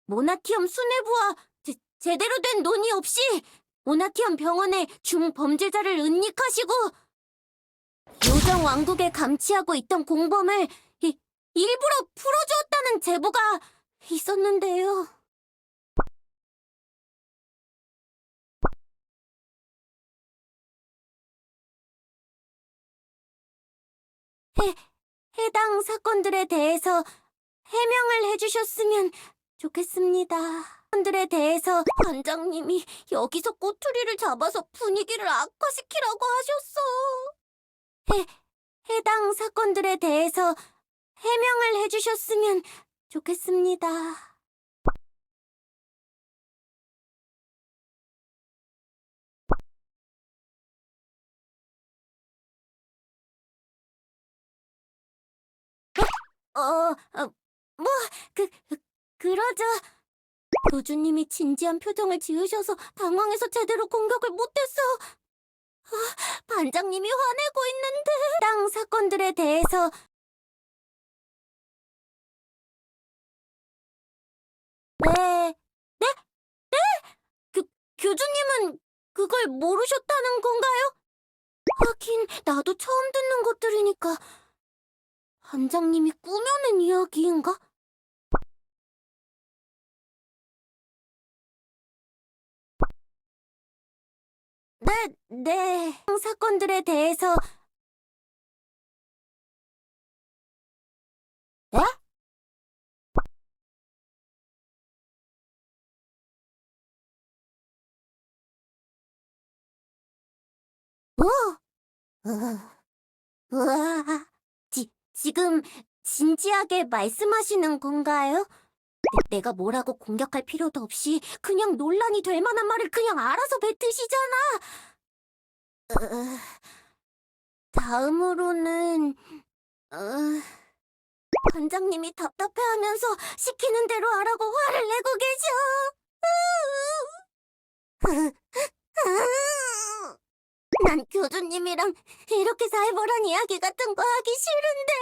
모나티엄 수뇌부와 제대로 된 논의 없이 모나티엄 병원에 중범죄자를 은닉하시고 요정 왕국에 감치하고 있던 공범을 일부러 풀어주었다는 제보가 있었는데요. 해당 사건들에 대해서 해명을 해주셨으면 좋겠습니다. 사건들에 대해서 반장님이 여기서 꼬투리를 잡아서 분위기를 악화시키라고 하셨어. 해당 사건들에 대해서 해명을 해주셨으면 좋겠습니다. 뭐, 그러죠. 교주님이 진지한 표정을 지으셔서 당황해서 제대로 공격을 못했어. 반장님이 화내고 있는데. 해당 사건들에 대해서 네, 네? 교주님은 그걸 모르셨다는 건가요? 하긴 나도 처음 듣는 것들이니까. 반장님이 꾸며낸 이야기인가? 네. 사건들에 대해서 네? 우와, 지금 진지하게 말씀하시는 건가요? 내가 뭐라고 공격할 필요도 없이 그냥 논란이 될 만한 말을 그냥 알아서 뱉으시잖아. 다음으로는 반장님이 답답해하면서 시키는 대로 하라고 화를 내고 계셔. 난 교주님이랑 이렇게 살벌한 이야기 같은 거 하기 싫은데.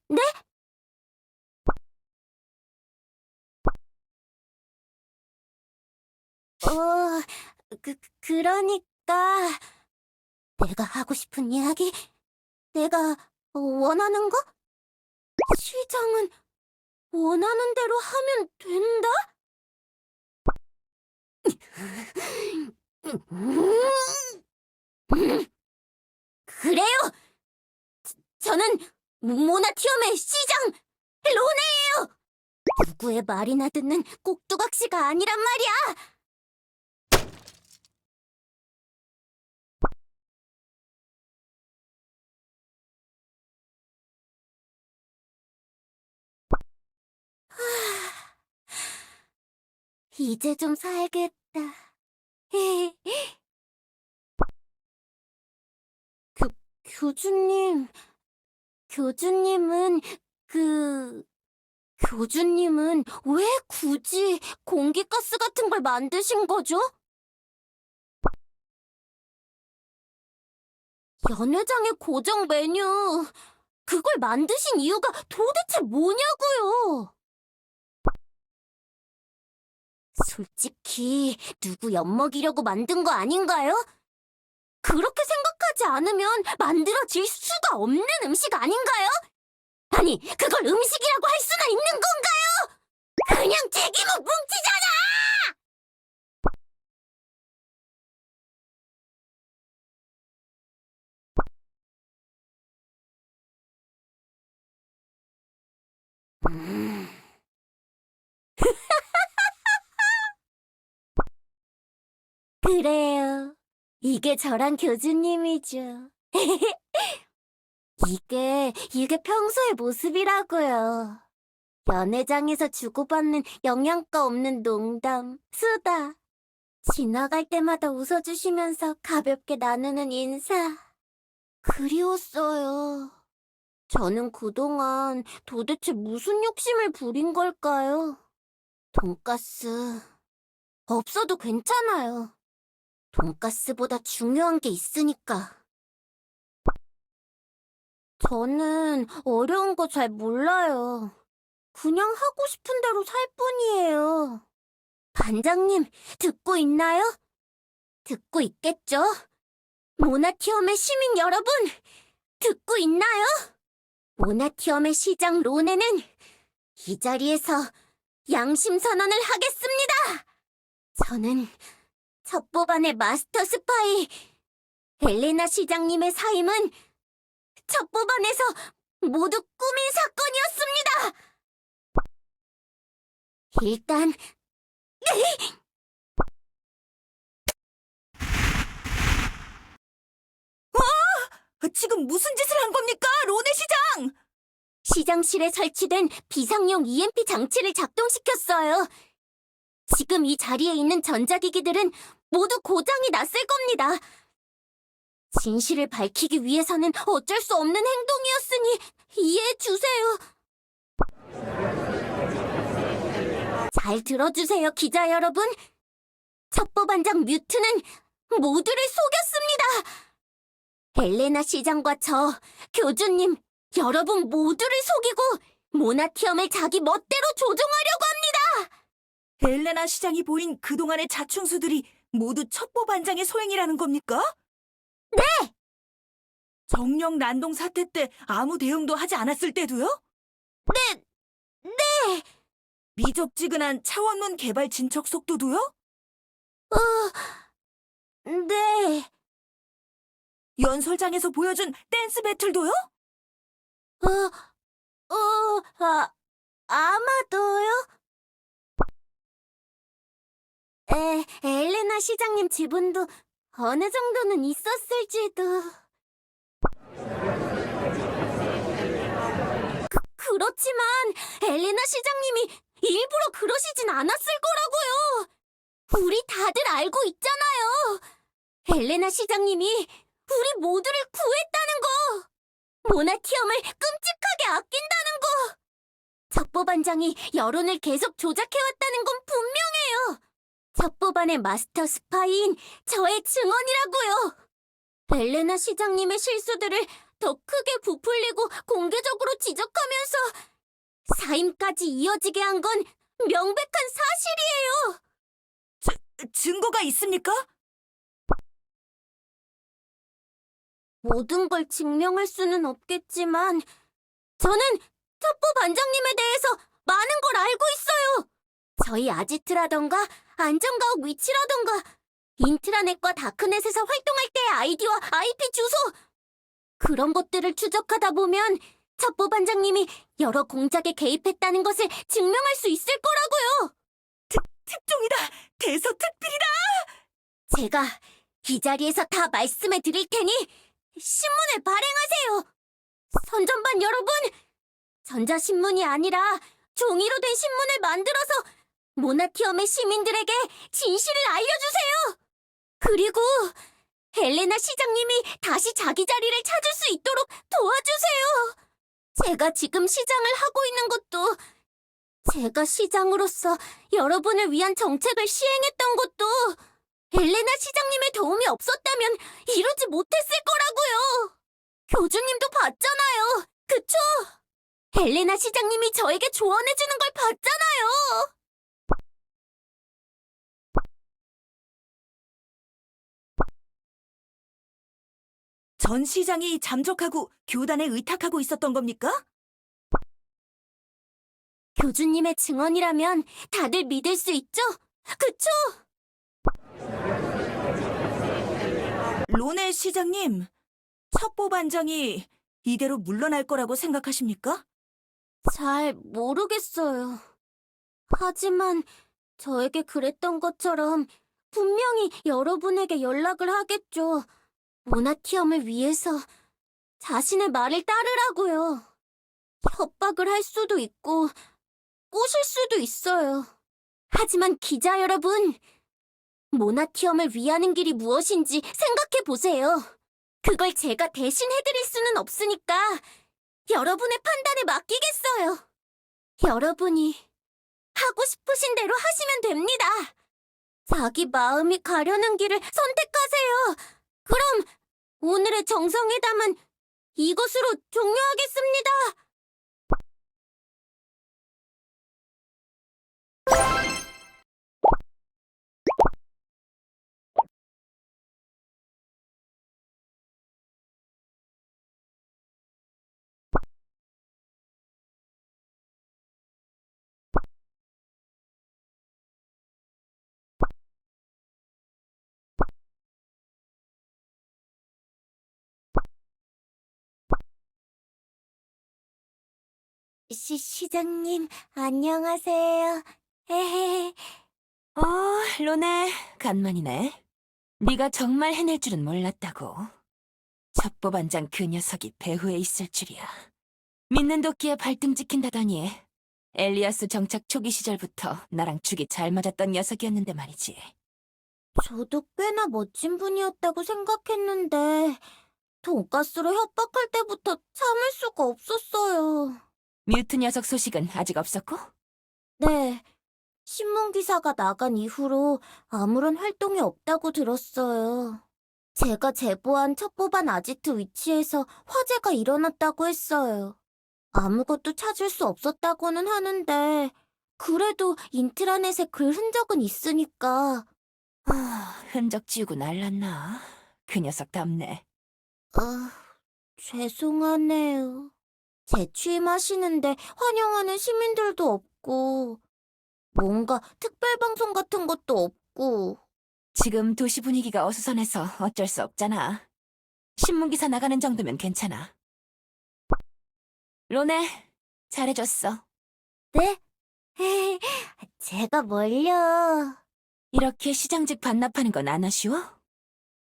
네? 그러니까 내가 하고 싶은 이야기, 내가 원하는 거? 시장은 원하는 대로 하면 된다? 그래요! 저는 모나티엄의 시장 로네예요! 누구의 말이나 듣는 꼭두각시가 아니란 말이야! 이제 좀 살겠다. 교주님, 교주님은, 교주님은 왜 굳이 공기가스 같은 걸 만드신 거죠? 연회장의 고정 메뉴, 그걸 만드신 이유가 도대체 뭐냐고요? 솔직히 누구 엿먹이려고 만든 거 아닌가요? 그렇게 생각하지 않으면 만들어질 수가 없는 음식 아닌가요? 아니, 그걸 음식이라고 할 수나 있는 건가요? 그냥 책임은 뭉치잖아! 그래요. 이게 저랑 교주님이죠. 이게 평소의 모습이라고요. 연회장에서 주고받는 영양가 없는 농담, 수다. 지나갈 때마다 웃어주시면서 가볍게 나누는 인사. 그리웠어요. 저는 그동안 도대체 무슨 욕심을 부린 걸까요? 돈가스. 없어도 괜찮아요. 돈가스보다 중요한 게 있으니까. 저는 어려운 거 잘 몰라요. 그냥 하고 싶은 대로 살 뿐이에요. 반장님, 듣고 있나요? 듣고 있겠죠? 모나티엄의 시민 여러분, 듣고 있나요? 모나티엄의 시장 로네는 이 자리에서 양심 선언을 하겠습니다. 저는 첩보반의 마스터 스파이 엘레나 시장님의 사임은 첩보반에서 모두 꾸민 사건이었습니다. 일단 지금 무슨 짓을 한 겁니까, 로네 시장? 시장실에 설치된 비상용 EMP 장치를 작동시켰어요. 지금 이 자리에 있는 전자기기들은 모두 고장이 났을 겁니다. 진실을 밝히기 위해서는 어쩔 수 없는 행동이었으니 이해해 주세요. 잘 들어주세요, 기자 여러분. 첩보반장 뮤트는 모두를 속였습니다. 엘레나 시장과 저, 교주님, 여러분 모두를 속이고 모나티엄을 자기 멋대로 조종하려고 합니다. 엘레나 시장이 보인 그동안의 자충수들이 모두 첩보반장의 소행이라는 겁니까? 네! 정령 난동 사태 때 아무 대응도 하지 않았을 때도요? 네! 미적지근한 차원문 개발 진척 속도도요? 네. 연설장에서 보여준 댄스 배틀도요? 아마도요? 엘레나 시장님 지분도 어느 정도는 있었을지도. 그렇지만 엘레나 시장님이 일부러 그러시진 않았을 거라고요. 우리 다들 알고 있잖아요. 엘레나 시장님이 우리 모두를 구했다는 거. 모나티엄을 끔찍하게 아낀다는 거. 첩보반장이 여론을 계속 조작해왔다는 건 분명해요. 첩보반의 마스터 스파이인 저의 증언이라고요. 엘레나 시장님의 실수들을 더 크게 부풀리고 공개적으로 지적하면서 사임까지 이어지게 한 건 명백한 사실이에요. 증거가 있습니까? 모든 걸 증명할 수는 없겠지만 저는 첩보반장님에 대해서 많은 걸 알고 있어요. 저희 아지트라던가 안전가옥 위치라던가 인트라넷과 다크넷에서 활동할 때의 아이디와 IP 주소 그런 것들을 추적하다 보면 첩보반장님이 여러 공작에 개입했다는 것을 증명할 수 있을 거라고요. 특종이다! 대서특필이다! 제가 이 자리에서 다 말씀해 드릴 테니 신문을 발행하세요. 선전반 여러분, 전자신문이 아니라 종이로 된 신문을 만들어서 모나티엄의 시민들에게 진실을 알려주세요. 그리고 헬레나 시장님이 다시 자기 자리를 찾을 수 있도록 도와주세요. 제가 지금 시장을 하고 있는 것도, 제가 시장으로서 여러분을 위한 정책을 시행했던 것도 헬레나 시장님의 도움이 없었다면 이루지 못했을 거라고요. 교주님도 봤잖아요. 그쵸? 헬레나 시장님이 저에게 조언해주는 걸 봤잖아요. 전 시장이 잠적하고 교단에 의탁하고 있었던 겁니까? 교주님의 증언이라면 다들 믿을 수 있죠? 그쵸? 로네 시장님, 첩보반장이 이대로 물러날 거라고 생각하십니까? 잘 모르겠어요. 하지만 저에게 그랬던 것처럼 분명히 여러분에게 연락을 하겠죠. 모나티엄을 위해서 자신의 말을 따르라고요. 협박을 할 수도 있고 꼬실 수도 있어요. 하지만 기자 여러분, 모나티엄을 위하는 길이 무엇인지 생각해 보세요. 그걸 제가 대신 해드릴 수는 없으니까 여러분의 판단에 맡기겠어요. 여러분이 하고 싶으신 대로 하시면 됩니다. 자기 마음이 가려는 길을 선택하세요. 그럼 오늘의 정상회담은 이것으로 종료하겠습니다. 시장님, 안녕하세요. 헤헤. 로네, 간만이네. 네가 정말 해낼 줄은 몰랐다고. 첩보반장 그 녀석이 배후에 있을 줄이야. 믿는 도끼에 발등 찍힌다더니 엘리아스 정착 초기 시절부터 나랑 죽이 잘 맞았던 녀석이었는데 말이지. 저도 꽤나 멋진 분이었다고 생각했는데 돈가스로 협박할 때부터 참을 수가 없었어요. 뮤트 녀석 소식은 아직 없었고? 네, 신문 기사가 나간 이후로 아무런 활동이 없다고 들었어요. 제가 제보한 첩보반 아지트 위치에서 화재가 일어났다고 했어요. 아무것도 찾을 수 없었다고는 하는데 그래도 인트라넷에 글 흔적은 있으니까. 흔적 지우고 날랐나? 그 녀석답네. 죄송하네요. 재취임하시는데 환영하는 시민들도 없고 뭔가 특별방송 같은 것도 없고. 지금 도시 분위기가 어수선해서 어쩔 수 없잖아. 신문기사 나가는 정도면 괜찮아. 로네, 잘해줬어. 네? 제가 뭘요? 이렇게 시장직 반납하는 건 안 아쉬워?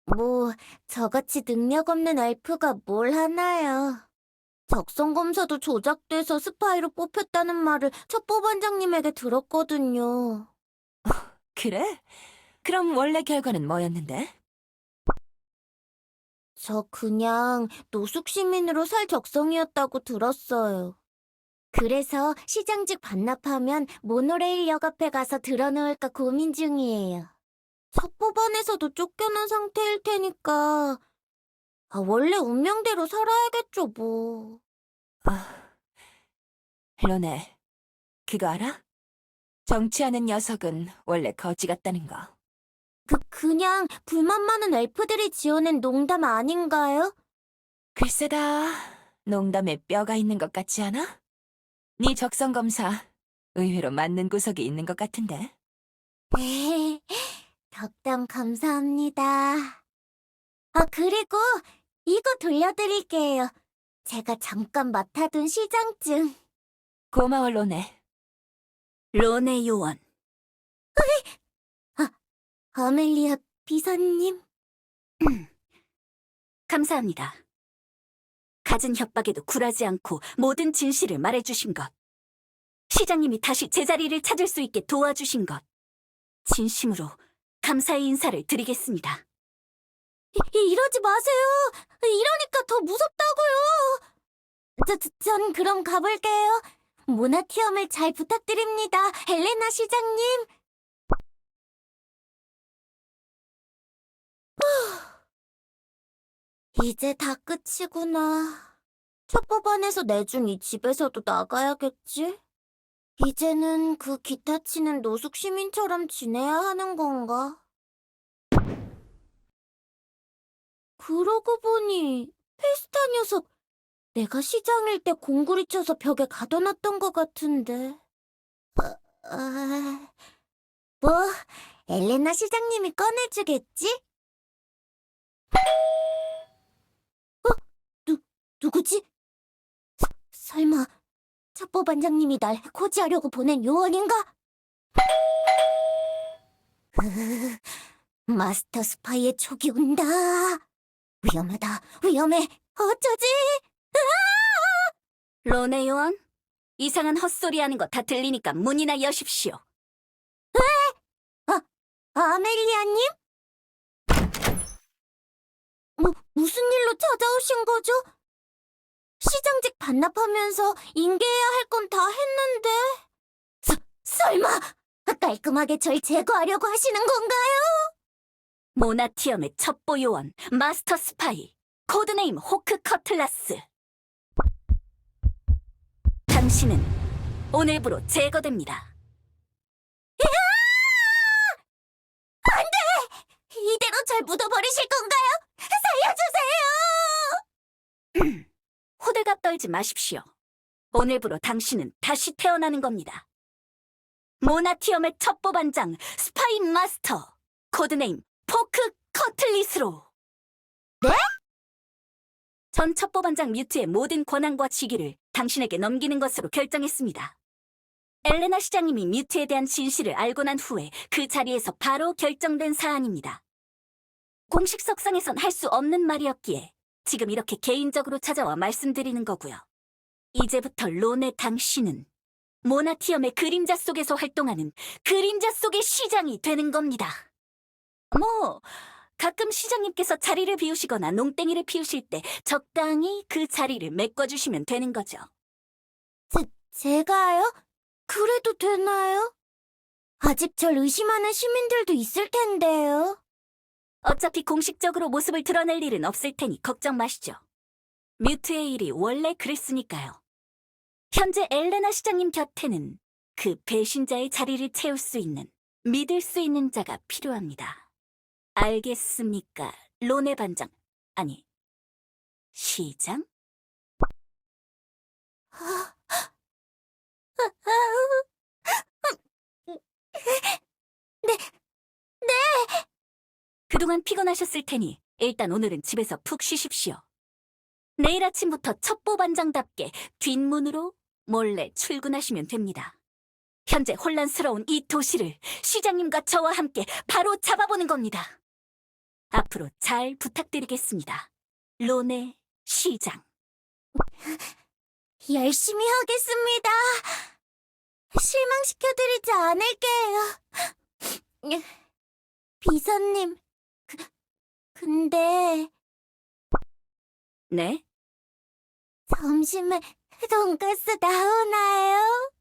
뭐 저같이 능력 없는 엘프가 뭘 하나요? 적성검사도 조작돼서 스파이로 뽑혔다는 말을 첩보반장님에게 들었거든요. 그래? 그럼 원래 결과는 뭐였는데? 저 그냥 노숙 시민으로 살 적성이었다고 들었어요. 그래서 시장직 반납하면 모노레일역 앞에 가서 들어놓을까 고민 중이에요. 첩보반에서도 쫓겨난 상태일 테니까 원래 운명대로 살아야겠죠 뭐. 로네, 그거 알아? 정치하는 녀석은 원래 거지 같다는 거. 그냥 불만 많은 엘프들이 지어낸 농담 아닌가요? 글쎄다, 농담에 뼈가 있는 것 같지 않아? 네 적성검사, 의외로 맞는 구석이 있는 것 같은데. 덕담 감사합니다. 그리고 이거 돌려드릴게요. 제가 잠깐 맡아둔 시장증. 고마워, 로네. 로네 요원. 아멜리아 비서님. 감사합니다. 갖은 협박에도 굴하지 않고 모든 진실을 말해주신 것. 시장님이 다시 제자리를 찾을 수 있게 도와주신 것, 진심으로 감사의 인사를 드리겠습니다. 이러지 마세요. 이러니까 더 무섭다고요. 전 그럼 가볼게요. 모나티엄을 잘 부탁드립니다, 헬레나 시장님. 이제 다 끝이구나. 첫 법안에서 내준 이 집에서도 나가야겠지? 이제는 그 기타 치는 노숙 시민처럼 지내야 하는 건가? 그러고 보니 페스타 녀석 내가 시장일 때 공구리 쳐서 벽에 가둬놨던 것 같은데. 뭐 엘레나 시장님이 꺼내주겠지? 누구지? 설마 첩보 반장님이 날 해코지하려고 보낸 요원인가? 마스터 스파이의 촉이 온다. 위험하다, 위험해. 어쩌지? 로네 요원, 이상한 헛소리하는 거 다 들리니까 문이나 여십시오. 아멜리아님? 무슨 일로 찾아오신 거죠? 시장직 반납하면서 인계해야 할 건 다 했는데. 설마 깔끔하게 절 제거하려고 하시는 건가요? 모나티엄의 첩보 요원, 마스터 스파이, 코드네임 호크 커틀라스. 당신은 오늘부로 제거됩니다. 이대로 절 묻어버리실 건가요? 살려주세요! 호들갑 떨지 마십시오. 오늘부로 당신은 다시 태어나는 겁니다. 모나티엄의 첩보 반장, 스파이 마스터, 코드네임 포크 커틀리스로. 네? 전 첩보 반장 뮤트의 모든 권한과 직위를 당신에게 넘기는 것으로 결정했습니다. 엘레나 시장님이 뮤트에 대한 진실을 알고 난 후에 그 자리에서 바로 결정된 사안입니다. 공식 석상에선 할 수 없는 말이었기에 지금 이렇게 개인적으로 찾아와 말씀드리는 거고요. 이제부터 론의 당신은 모나티엄의 그림자 속에서 활동하는 그림자 속의 시장이 되는 겁니다. 가끔 시장님께서 자리를 비우시거나 농땡이를 피우실 때 적당히 그 자리를 메꿔주시면 되는 거죠. 제가요? 그래도 되나요? 아직 절 의심하는 시민들도 있을 텐데요. 어차피 공식적으로 모습을 드러낼 일은 없을 테니 걱정 마시죠. 뮤트의 일이 원래 그랬으니까요. 현재 엘레나 시장님 곁에는 그 배신자의 자리를 채울 수 있는, 믿을 수 있는 자가 필요합니다. 알겠습니까, 로네 반장? 아니, 시장? 그동안 피곤하셨을 테니 일단 오늘은 집에서 푹 쉬십시오. 내일 아침부터 첩보 반장답게 뒷문으로 몰래 출근하시면 됩니다. 현재 혼란스러운 이 도시를 시장님과 저와 함께 바로 잡아보는 겁니다. 앞으로 잘 부탁드리겠습니다. 로네 시장. 열심히 하겠습니다. 실망시켜드리지 않을게요. 비서님, 근데 네? 점심에 돈가스 나오나요?